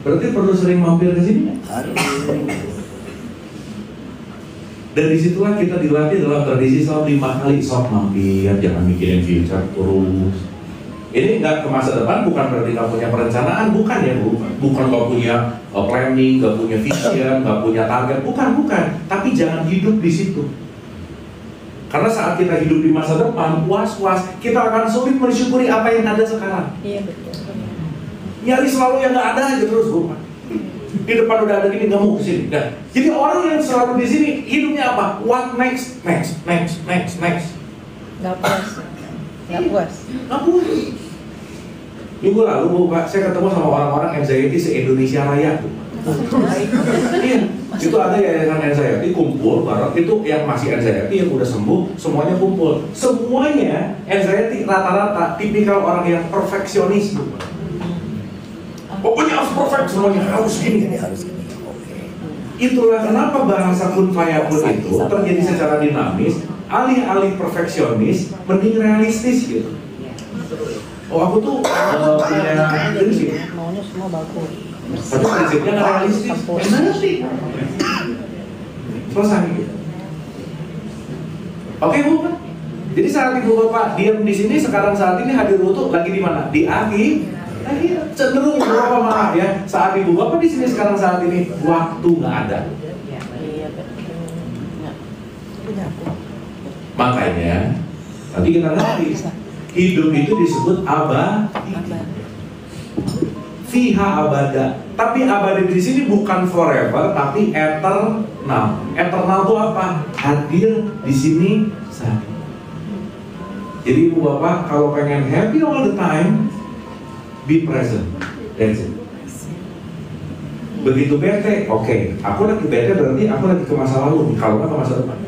Berarti perlu sering mampir ke sini. Dan disitulah kita dilatih dalam tradisi selalu 5 kali sok mampir, jangan mikirin future terus. Ini nggak ke masa depan, bukan berarti nggak punya perencanaan, bukan ya Bu. Bukan nggak punya planning, nggak punya vision, nggak punya target, bukan. Tapi jangan hidup di situ. Karena saat kita hidup di masa depan, was-was, kita akan sulit mensyukuri apa yang ada sekarang. Iya betul. Nyari selalu yang nggak ada aja terus Bu. Di depan udah ada gini, nggak mau kesini. Nah, jadi orang yang selalu di sini hidupnya apa? What next? Next. Nggak puas. Nggak puas. Minggu lalu Bu, Pak, saya ketemu sama orang-orang anxiety se-Indonesia Raya Bu. Iya, itu ada yayasan anxiety kumpul bareng, itu yang masih anxiety yang udah sembuh semuanya kumpul. Semuanya anxiety rata-rata tipikal orang yang perfeksionis. Pokoknya harus perfect, semuanya harus gini. Itulah kenapa bahasa kun fayakun itu terjadi secara dinamis, alih-alih perfeksionis, mending realistis gitu. Oh aku tuh punya prinsip, Maunya semua bagus. tapi prinsipnya nggak realistis. Gimana sih? Selesai gitu. Oke Bu, jadi saat Ibu Bapak diam di sini sekarang saat ini hadir utuh lagi di mana? Di akhir. Cenderung berapa malah ya saat Ibu Bapak di sini sekarang saat ini waktu nggak ada. Makanya tadi kita ngerti hidup itu disebut fiha abada. Tapi abadi di sini bukan forever, tapi eternal. Eternal itu apa? Hadir di sini saat ini. Jadi Ibu Bapak kalau pengen happy all the time, be present. That's it. Begitu bete, oke. Aku lagi bete berarti aku lagi ke masa lalu. Kalau nggak ke masa depan,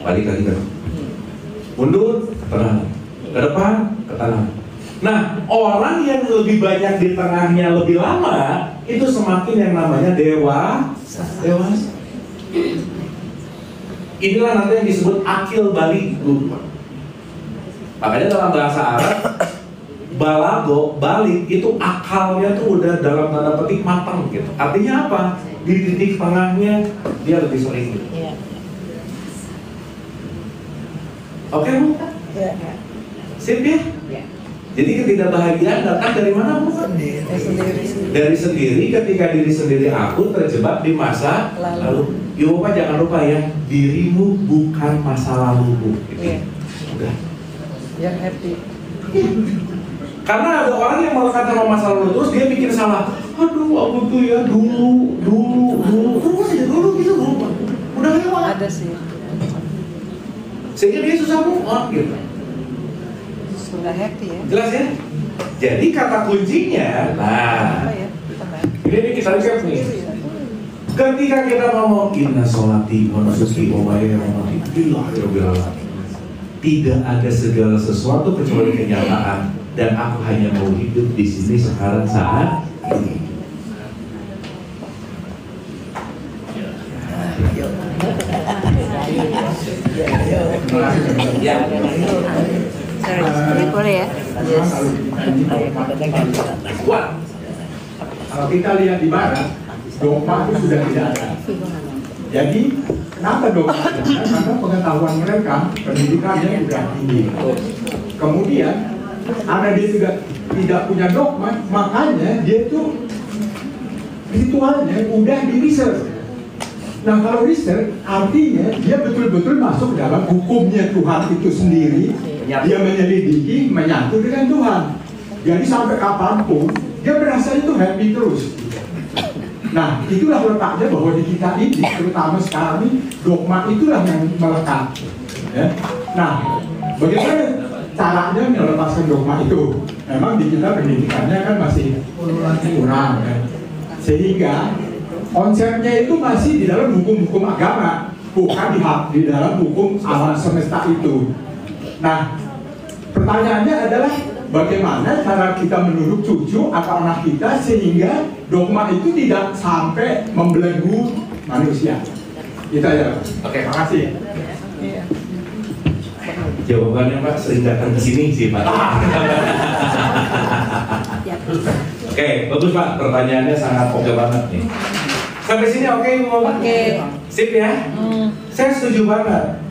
balik lagi ke mundur, ke tengah, ke depan, ke tengah. Nah, orang yang lebih banyak di tengahnya lebih lama, itu semakin yang namanya dewasa. Inilah nanti yang disebut akil balik. Makanya dalam bahasa Arab, balago, balik, itu akalnya tuh udah dalam tanda petik matang gitu. Artinya apa? Di titik tengahnya dia lebih sering gitu. Oke Bu? Sip ya? Jadi ketidakbahagiaan datang dari mana Bu? Dari sendiri ketika diri sendiri aku terjebak di masa lalu. Ibu Bapak jangan lupa ya, dirimu bukan masa lalumu. Gitu. Udah. Yang happy. Karena ada orang yang melekat sama masa lalu terus dia bikin salah. Aduh, aku tuh ya dulu terus aja dulu gitu lupa. Udah lewat. Ada sih. Sehingga dia susah move on gitu. Sudah happy ya. Jelas ya? Jadi kata kuncinya, nah, Apa ya? ini kita lihat nih. Ketika kita ngomong inna sholati wa nusuki wa mahyaya tidak ada segala sesuatu kecuali kenyataan dan aku hanya mau hidup di sini sekarang saat ini. Ya. Ini boleh ya? Yes. Kuat. Kalau kita lihat di barat, dogma itu sudah tidak ada. Jadi, kenapa dogma tidak ada? Karena pengetahuan mereka, pendidikannya sudah tinggi. Kemudian, karena dia juga tidak punya dogma, makanya dia tuh ritualnya udah di research. Nah, kalau research artinya dia betul-betul masuk dalam hukumnya Tuhan itu sendiri. Dia menyelidiki, menyatu dengan Tuhan. Jadi sampai kapanpun dia merasa itu happy terus. Nah, itulah letaknya bahwa di kita ini, terutama sekarang ini, dogma itulah yang melekat. Ya. Nah, bagaimana caranya melepaskan dogma itu? Memang di kita pendidikannya kan masih kurang, ya. Sehingga konsepnya itu masih di dalam hukum-hukum agama, bukan di dalam hukum alam semesta itu. Nah, pertanyaannya adalah bagaimana cara kita mendidik cucu atau anak kita sehingga dogma itu tidak sampai membelenggu manusia. Itu aja. Oke, makasih. Jawabannya Pak sering datang ke sini sih Pak. Oke, bagus Pak. Pertanyaannya sangat oke banget nih. Sampai sini oke mau Oke. Sip ya? Saya setuju banget.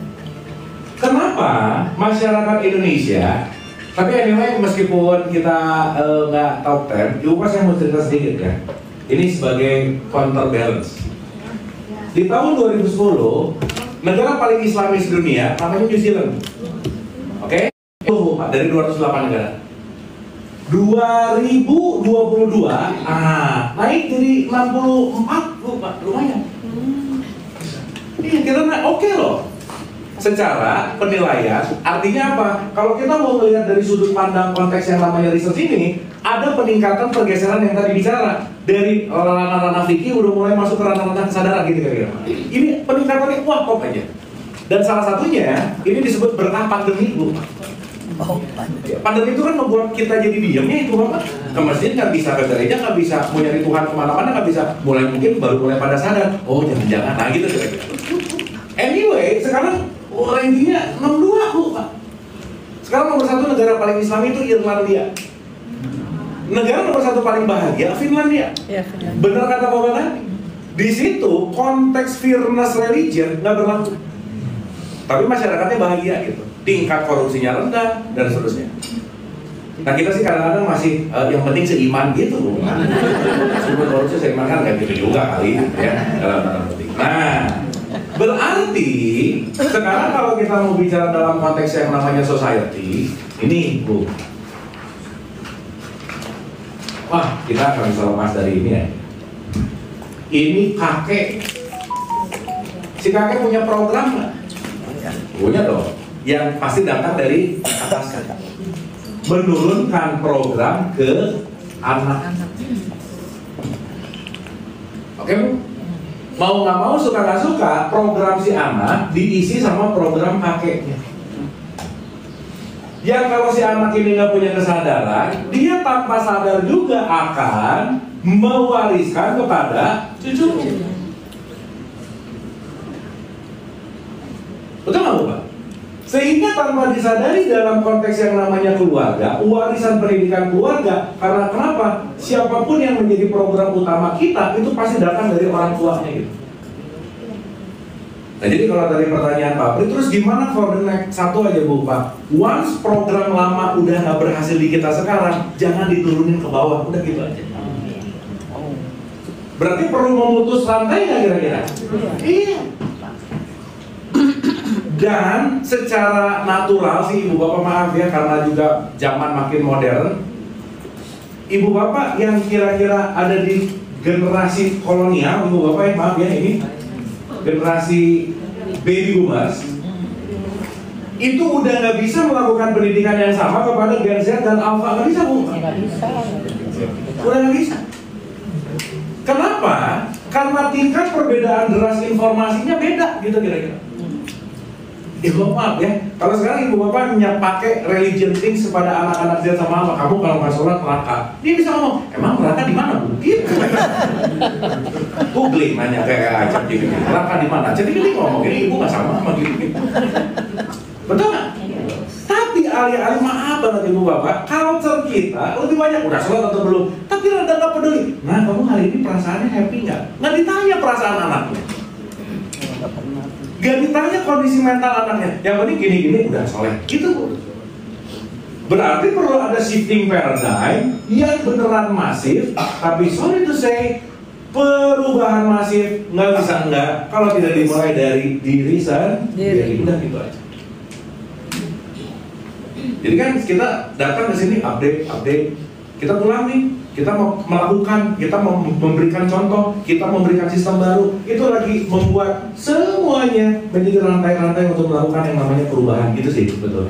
Kenapa masyarakat Indonesia, tapi anyway meskipun kita nggak top 10, juga saya mau cerita sedikit ya. Ini sebagai counterbalance. Di tahun 2010, negara paling Islamis dunia namanya New Zealand. Oke? Itu Pak, dari 208 negara. 2022, naik jadi 64, Pak, lumayan. Iya, kita naik oke loh. secara penilaian. Artinya apa? Kalau kita mau melihat dari sudut pandang konteks yang namanya research ini, ada peningkatan pergeseran yang tadi bicara dari ranah-ranah fikih udah mulai masuk ke ranah-ranah kesadaran gitu kira-kira. Ini peningkatannya wah kok aja. Dan salah satunya ini disebut berkah pandemi, Bu. Pandemi itu kan membuat kita jadi diamnya itu Bapak. Ke masjid nggak bisa, ke gereja nggak bisa, mau nyari Tuhan kemana-mana nggak bisa. Mungkin baru mulai pada sadar, oh jangan-jangan, nah gitu kira-kira. Anyway, sekarang rankingnya 62 Bu, Pak. Sekarang nomor 1 negara paling Islam itu Irlandia. Negara nomor 1 paling bahagia Finlandia. Ya, Finlandia. Benar kata Bapak tadi. Di situ konteks fairness religion nggak berlaku. Tapi masyarakatnya bahagia gitu. Tingkat korupsinya rendah dan seterusnya. Nah kita sih kadang-kadang masih yang penting seiman gitu. Sebelum korupsi seiman kan nggak gitu juga kali ya dalam tanda petik. Nah berarti sekarang kalau kita mau bicara dalam konteks yang namanya society, ini Bu. Wah kita akan bisa lepas dari ini ya. Ini kakek. Si kakek punya program nggak? Punya dong. Yang pasti datang dari atas kan. Menurunkan program ke anak. Oke Bu? Mau nggak mau, suka nggak suka, program si anak diisi sama program kakeknya. Yang kalau si anak ini nggak punya kesadaran, dia tanpa sadar juga akan mewariskan kepada cucunya. Betul nggak Bu Pak? Sehingga tanpa disadari dalam konteks yang namanya keluarga, warisan pendidikan keluarga, karena kenapa? Siapapun yang menjadi program utama kita itu pasti datang dari orang tuanya gitu. Nah jadi kalau dari pertanyaan Pak Pri, terus gimana for the next satu aja Bu Pak? Once program lama udah nggak berhasil di kita sekarang, jangan diturunin ke bawah, udah gitu aja. Berarti perlu memutus rantai nggak kira-kira? Iya. Dan secara natural sih Ibu Bapak, maaf ya karena juga zaman makin modern, Ibu Bapak yang kira-kira ada di generasi kolonial, Ibu Bapak ya maaf ya ini generasi baby boomers, itu udah nggak bisa melakukan pendidikan yang sama kepada Gen Z dan Alpha, nggak bisa Bu. Udah nggak bisa. Kenapa? Karena tingkat perbedaan deras informasinya beda gitu kira-kira. Ibu maaf ya, kalau sekarang Ibu Bapak pakai religion things kepada anak-anak Z sama apa, kamu kalau nggak sholat neraka. Dia bisa ngomong, emang neraka di mana Bu? Gitu. Googling nanya kayak aja gitu. Neraka di mana? Jadi ini ngomong ini Ibu nggak sama gitu. Betul nggak? Tapi alih-alih maaf banget Ibu Bapak, culture kita lebih banyak udah sholat atau belum, tapi rada nggak peduli. Nah kamu hari ini perasaannya happy nggak? Nggak ditanya perasaan anaknya. Gak ditanya kondisi mental anaknya, yang penting gini-gini udah soleh, gitu. Berarti perlu ada shifting paradigm yang beneran masif, tapi sorry to say, perubahan masif nggak bisa enggak kalau tidak dimulai dari diri sendiri, udah gitu aja. Jadi kan kita datang ke sini update, kita pulang nih. Kita mau melakukan, kita mau memberikan contoh, kita memberikan sistem baru. Itu lagi membuat semuanya menjadi rantai-rantai untuk melakukan yang namanya perubahan. Gitu sih, betul.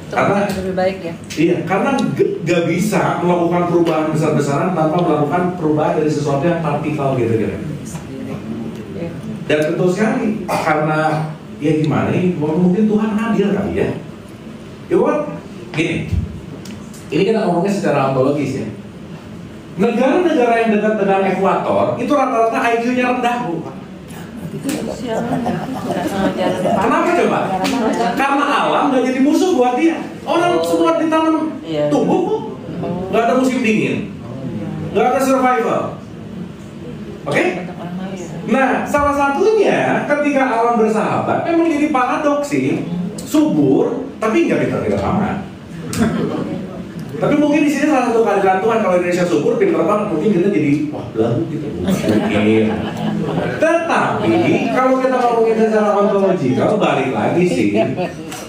Karena lebih baik ya. Iya, karena gak bisa melakukan perubahan besar-besaran tanpa melakukan perubahan dari sesuatu yang partikal gitu-gitu. Dan betul sekali, karena ya gimana nih, mungkin Tuhan adil kali ya. Ya gini, ini kita ngomongnya secara ontologis ya. Negara-negara yang dekat dengan ekuator itu rata-rata IQ-nya rendah Bu. Kenapa coba? Karena alam nggak jadi musuh buat dia. Orang semua ditanam tumbuh kok, nggak ada musim dingin, nggak ada survival. Oke? Nah, salah satunya ketika alam bersahabat memang jadi paradoks sih, subur tapi nggak pintar-pintar amat. Tapi mungkin di sini salah satu keadilan Tuhan, kalau Indonesia subur, pintar banget, mungkin kita jadi wah belagu gitu. Mungkin. Tetapi kalau kita ngomongin secara ontologikal, balik lagi sih,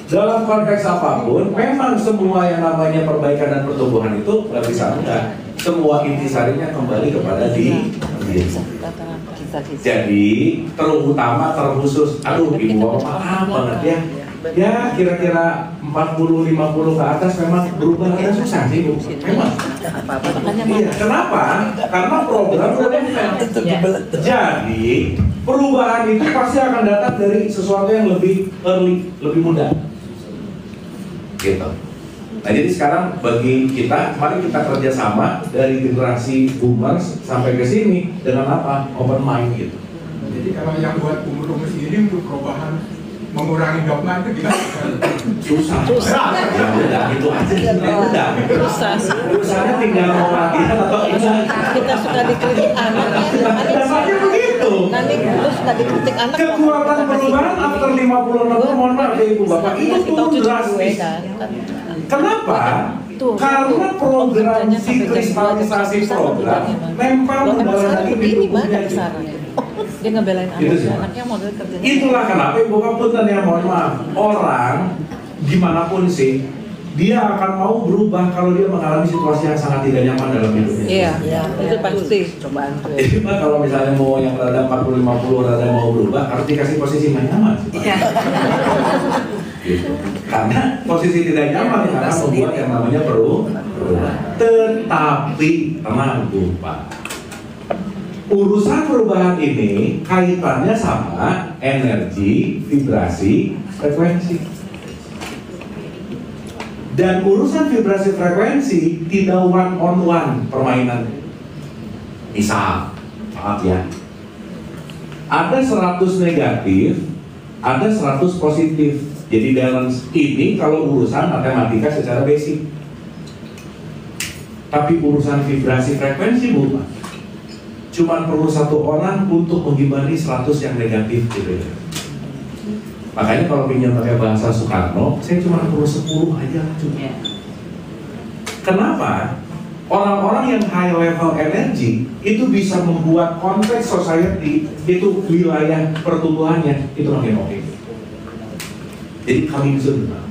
dalam konteks apapun, memang semua yang namanya perbaikan dan pertumbuhan itu nggak bisa enggak. Semua intisarinya kembali kepada diri. Jadi terutama terkhusus, aduh ibu maaf banget ya. Ya kira-kira 40-50 ke atas memang berubah agak susah sih Bu. Memang. Iya, kenapa? Karena program udah nempel. Jadi perubahan itu pasti akan datang dari sesuatu yang lebih early, lebih muda. Gitu. Nah jadi sekarang bagi kita, mari kita kerjasama dari generasi boomers sampai ke sini dengan apa? Open mind gitu. Jadi kalau yang buat rumus ini untuk perubahan mengurangi dogma itu gimana? Susah. Ya udah, itu aja. Ya udah. Susah. Urusannya tinggal mau lagi atau enggak. Kita suka dikritik anak ya. Dasarnya begitu. Nanti lu suka dikritik anak. Kekuatan perubahan after 56 tahun, mohon maaf ya ibu bapak, itu turun drastis. Kenapa? Karena program kristalisasi program nempel dalam ini banget kesarannya. Dia ngebelain anaknya model kerjanya. Itulah kenapa ibu bapak punten ya, mohon maaf, orang gimana pun sih dia akan mau berubah kalau dia mengalami situasi yang sangat tidak nyaman dalam hidupnya. Iya, itu pasti cobaan tuh. Jadi Pak kalau misalnya mau yang rada 40-50 rada mau berubah harus dikasih posisi yang nyaman. Iya. Gitu. Karena posisi tidak nyaman karena membuat yang namanya berubah. Tetapi tenang Bu Pak, urusan perubahan ini kaitannya sama energi, vibrasi, frekuensi. Dan urusan vibrasi frekuensi tidak one on one permainan. Misal, maaf ya, ada 100 negatif, ada 100 positif. Jadi balance ini kalau urusan matematika secara basic. Tapi urusan vibrasi frekuensi bukan. Cuma perlu satu orang untuk menggimani 100 yang negatif gitu ya. Makanya kalau pinjam pakai bahasa Soekarno, saya cuma perlu 10 aja cuma. Kenapa? Orang-orang yang high level energy itu bisa membuat konteks society itu wilayah pertumbuhannya itu makin oke. Jadi kami zona.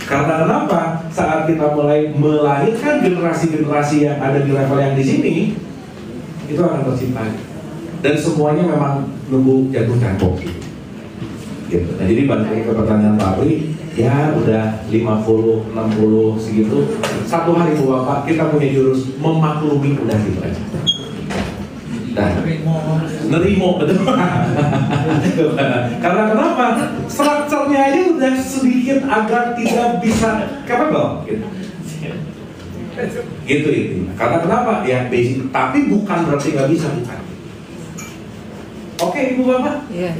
Karena kenapa? Saat kita mulai melahirkan generasi-generasi yang ada di level yang di sini, itu akan tercipta. Dan semuanya memang nunggu jatuh tempo. Gitu. Nah jadi balik lagi ke pertanyaan Pak Ari, ya udah 50, 60 segitu. Satu hari Bu Bapak kita punya jurus memaklumi, udah gitu aja. Nerimo betul. Karena kenapa? Strukturnya aja udah sedikit agak tidak bisa capable gitu. Gitu itu. Karena kenapa? Ya basic. Tapi bukan berarti nggak bisa, bukan. Oke Ibu Bapak. Iya.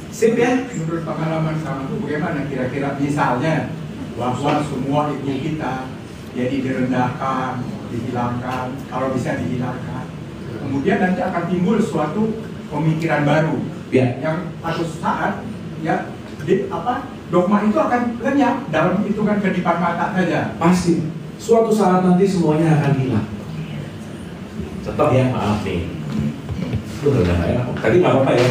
Sip ya. Menurut pengalaman sama itu bagaimana kira-kira misalnya bahwa semua ibu kita jadi direndahkan, dihilangkan, kalau bisa dihilangkan. Kemudian nanti akan timbul suatu pemikiran baru Ya. yang satu saat ya dogma itu akan lenyap dalam hitungan kedipan mata saja. Pasti. Suatu saat nanti semuanya akan hilang. Contoh ya, maaf nih. Itu udah nggak enak. Tadi nggak apa-apa ya,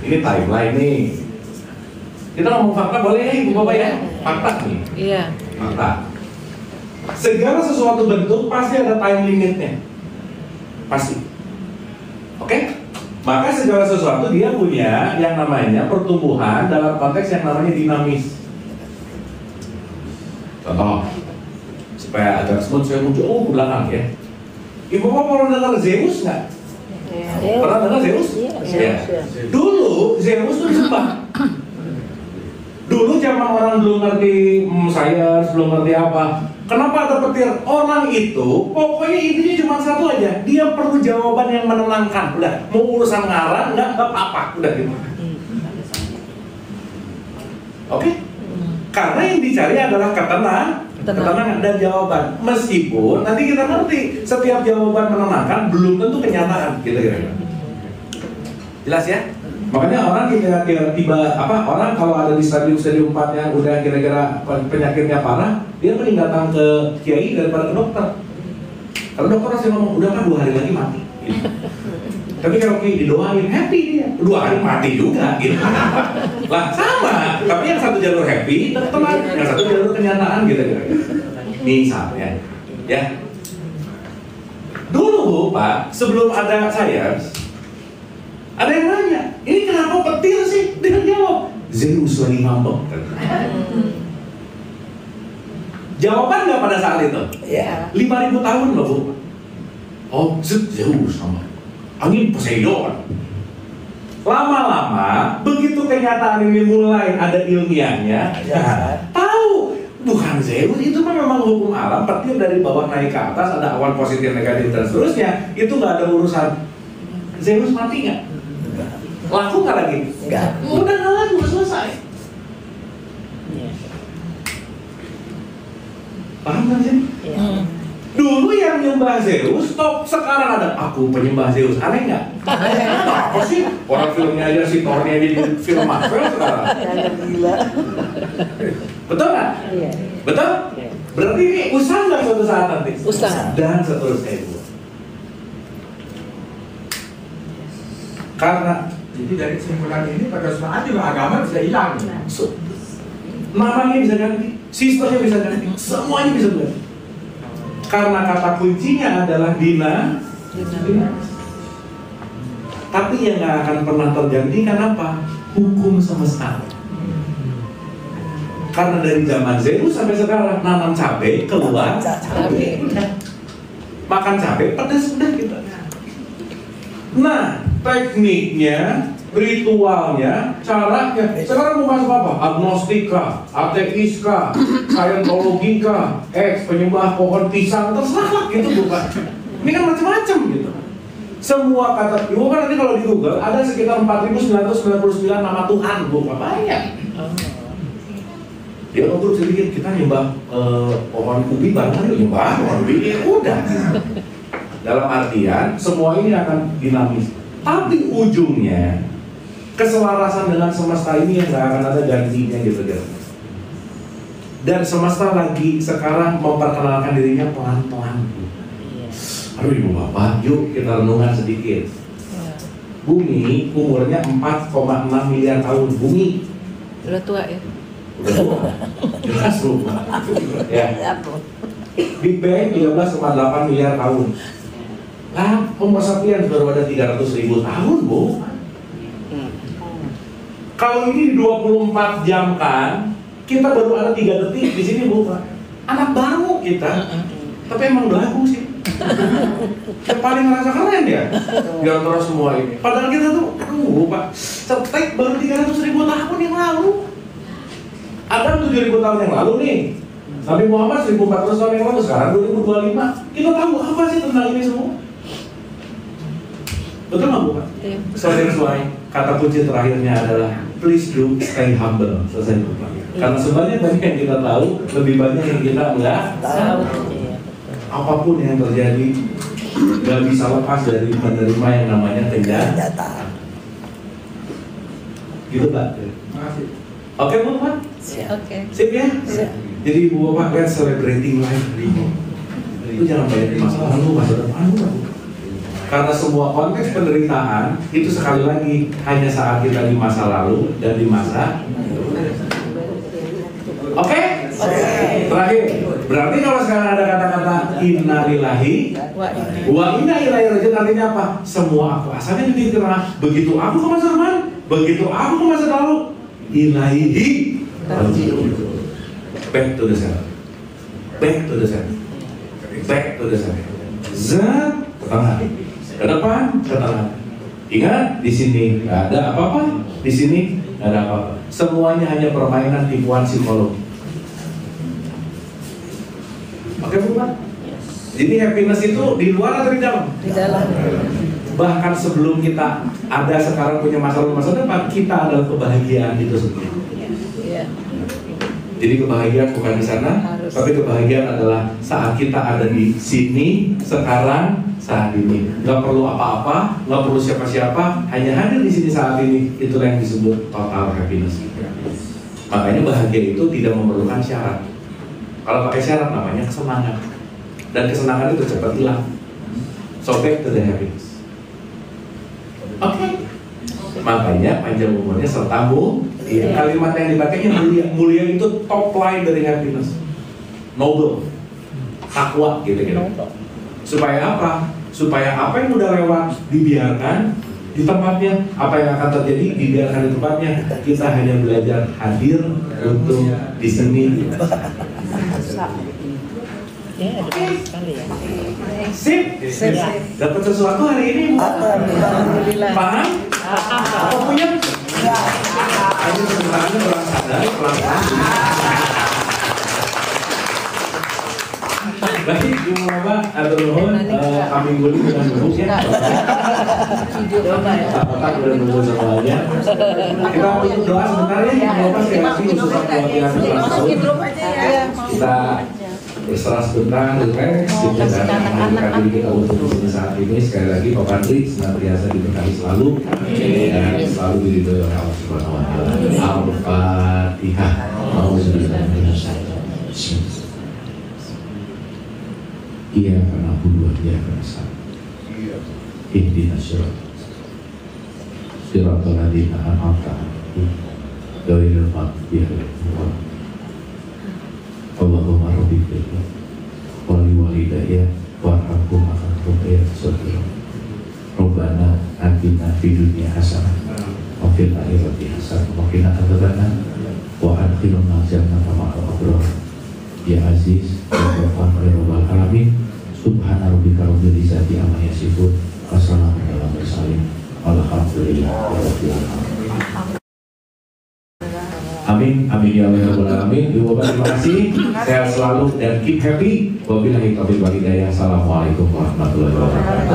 ini timeline nih. Kita ngomong fakta boleh ya Ibu Bapak ya? Fakta nih. Iya. Fakta. Segala sesuatu bentuk pasti ada time limitnya. Pasti. Oke? Maka segala sesuatu dia punya yang namanya pertumbuhan dalam konteks yang namanya dinamis. Contoh, supaya agak smooth saya muncul ke belakang ya. Ibu Bapak pernah dengar Zeus nggak? Pernah dengar Zeus? Iya. Dulu Zeus itu disembah. Dulu zaman orang belum ngerti sains, belum ngerti apa. Kenapa ada petir? Orang itu pokoknya intinya cuma satu aja. Dia perlu jawaban yang menenangkan. Udah, mau urusan ngarang nggak apa-apa. Udah gitu. Oke? Karena yang dicari adalah ketenangan dan jawaban. Meskipun nanti kita ngerti setiap jawaban menenangkan belum tentu kenyataan, gitu kira-kira. Jelas ya? Makanya orang orang kalau ada di stadium 4 yang udah kira-kira penyakitnya parah, dia mending datang ke kiai daripada ke dokter. Kalau dokter masih ngomong udah kan 2 hari lagi mati. Gitu. Tapi kalau kiai didoain happy dia, 2 hari mati juga gitu. Lah sama, tapi yang satu jalur happy, tenang, yang satu jalur kenyataan gitu kira-kira. Misalnya, ya. Dulu Bu, Pak, sebelum ada saya, ada yang nanya, ini kenapa petir sih? Dia jawab, Zeus lagi ngambek. Jawaban nggak pada saat itu? Iya. 5.000 tahun loh Bu. Oh, Zeus sama angin Poseidon. Lama-lama, begitu kenyataan ini mulai ada ilmiahnya, tahu bukan Zeus, itu memang hukum alam, petir dari bawah naik ke atas, ada awan positif negatif dan seterusnya, itu nggak ada urusan. Zeus mati nggak? Laku nggak lagi? Nggak. Udah nggak laku, udah selesai. Paham kan sih? Dulu yang nyembah Zeus, top sekarang ada aku penyembah Zeus, aneh nggak? Apa sih? Orang filmnya aja si Thor-nya di film Marvel sekarang. Gila. Betul nggak? Iya. Betul? Berarti ini usah nggak suatu saat nanti? Usah. Dan seterusnya itu. Karena Jadi dari kesimpulan ini pada suatu saat juga agama bisa hilang. namanya bisa ganti, sistemnya bisa ganti, semuanya bisa ganti. Karena kata kuncinya adalah dinamis. Tapi yang nggak akan pernah tergantikan apa? Hukum semesta. Karena dari zaman Zeus sampai sekarang nanam cabai keluar cabai. Makan cabai pedas udah kita. Nah, tekniknya, ritualnya, caranya. Sekarang mau masuk apa? Agnostika, ateis-kah, Scientology-kah, penyembah pohon pisang, terserah lah gitu bukan. Ini kan macam-macam gitu. Semua kata Ibu kan nanti kalau di Google ada sekitar 4.999 nama Tuhan, bukan banyak. Dia untuk sedikit kita nyembah pohon ubi bareng nyembah pohon ubi udah. Dalam artian semua ini akan dinamis. Tapi ujungnya keselarasan dengan semesta ini yang nggak akan ada gantinya gitu kan. Dan semesta lagi sekarang memperkenalkan dirinya pelan-pelan. Aduh Ibu Bapak, yuk kita renungan sedikit. Bumi umurnya 4,6 miliar tahun. Bumi Udah tua ya? udah tua. Jelas lupa. Ya. Big Bang 13,8 miliar tahun. Lah, Homo sapiens baru ada 300.000 tahun, Bu. Kalau ini 24 jam kan, kita baru ada 3 detik di sini, Bu. Anak baru kita. Tapi emang belagu sih. Yang paling ngerasa keren ya di antara semua ini. Padahal kita tuh, aduh Pak, cetek baru 300.000 tahun yang lalu. Adam 7.000 tahun yang lalu nih. Nabi Muhammad 1.400 tahun yang lalu, sekarang 2025. Kita tahu apa sih tentang ini semua? Betul nggak Bu Pak? So that's why kata kunci terakhirnya adalah please do stay humble. Selesai Bu Pak. Karena sebenarnya banyak yang kita tahu, lebih banyak yang kita nggak tahu. Apapun yang terjadi nggak bisa lepas dari menerima yang namanya kenyataan. Gitu Pak. Makasih. Oke Bu Pak? Oke. Sip ya? Jadi Ibu Bapak lihat celebrating life itu jangan banyak di masa lalu, masa depan Bu. Karena semua konteks penderitaan itu sekali lagi hanya saat kita di masa lalu dan di masa Oke? Terakhir, berarti kalau sekarang ada kata-kata innalillahi wa inna ilaihi raji'un artinya apa? Semua aku asalnya di tengah. Begitu aku ke masa depan, begitu aku ke masa lalu, ilaihi raji'un. Back to the center. Back to the center. Back to the center. Zat ke tengah. Ke depan, ke tengah. Ingat, di sini nggak ada apa-apa. Di sini nggak ada apa-apa. Semuanya hanya permainan tipuan psikologi. Oke Bu Pak? Jadi happiness itu di luar atau di dalam? Di dalam. Bahkan sebelum kita ada sekarang punya masa lalu masa depan, kita adalah kebahagiaan itu sendiri. Iya. Jadi kebahagiaan bukan di sana, Harus. tapi kebahagiaan adalah saat kita ada di sini, sekarang, saat ini. Nggak perlu apa-apa, nggak perlu siapa-siapa, hanya hadir di sini saat ini. Itulah yang disebut total happiness. Makanya bahagia itu tidak memerlukan syarat. Kalau pakai syarat namanya kesenangan. Dan kesenangan itu cepat hilang. So back to the happiness. Oke. Makanya panjang umurnya serta mulia. Kalimat yang dipakainya mulia. Mulia itu top line dari happiness. Noble. Takwa gitu-gitu. Supaya apa? supaya apa yang udah lewat dibiarkan di tempatnya, apa yang akan terjadi dibiarkan di tempatnya. Kita hanya belajar hadir untuk di sini. Ya, ada banyak sekali ya. Sip. Dapat sesuatu hari ini? Alhamdulillah. Paham? Apa punya? Ini sebenarnya pelan pelan. Baik, Ibu Bapak, atur nuhun, kami guli dengan duduk ya. Bapak udah nunggu semuanya. Kita untuk doa sebentar ya, Bapak sekali lagi khusus keluarga kita berserah sebentar, relax, kita dan menghadirkan diri kita untuk di saat ini. Sekali lagi Pak Patri senantiasa diberkahi selalu dan selalu diridhoi oleh Allah Subhanahu wa Ta'ala. Al-Fatihah. Iya karena buat dia kerasa. Ihdinas siratal ladzina an'amta 'alaihim ghairil maghdubi 'alaihim. Allahumma rabbika wa liwalidayya warhamhuma kama rabbayani. Rabbana atina fid dunya hasanah wa fil akhirati hasanah wa qina adzabannar wa adkhilna jannata ma'al abrar. Ya Aziz, ya Ghafar, ya Rabbal Alamin. Subhana rabbika rabbil izzati amma yasifun. Wassalamu ala mursalin. Alhamdulillah. Amin, amin ya Rabbal Alamin. Ibu Bapak terima kasih. Sehat selalu dan keep happy. Wabillahi taufiq wal hidayah. Assalamualaikum warahmatullahi wabarakatuh.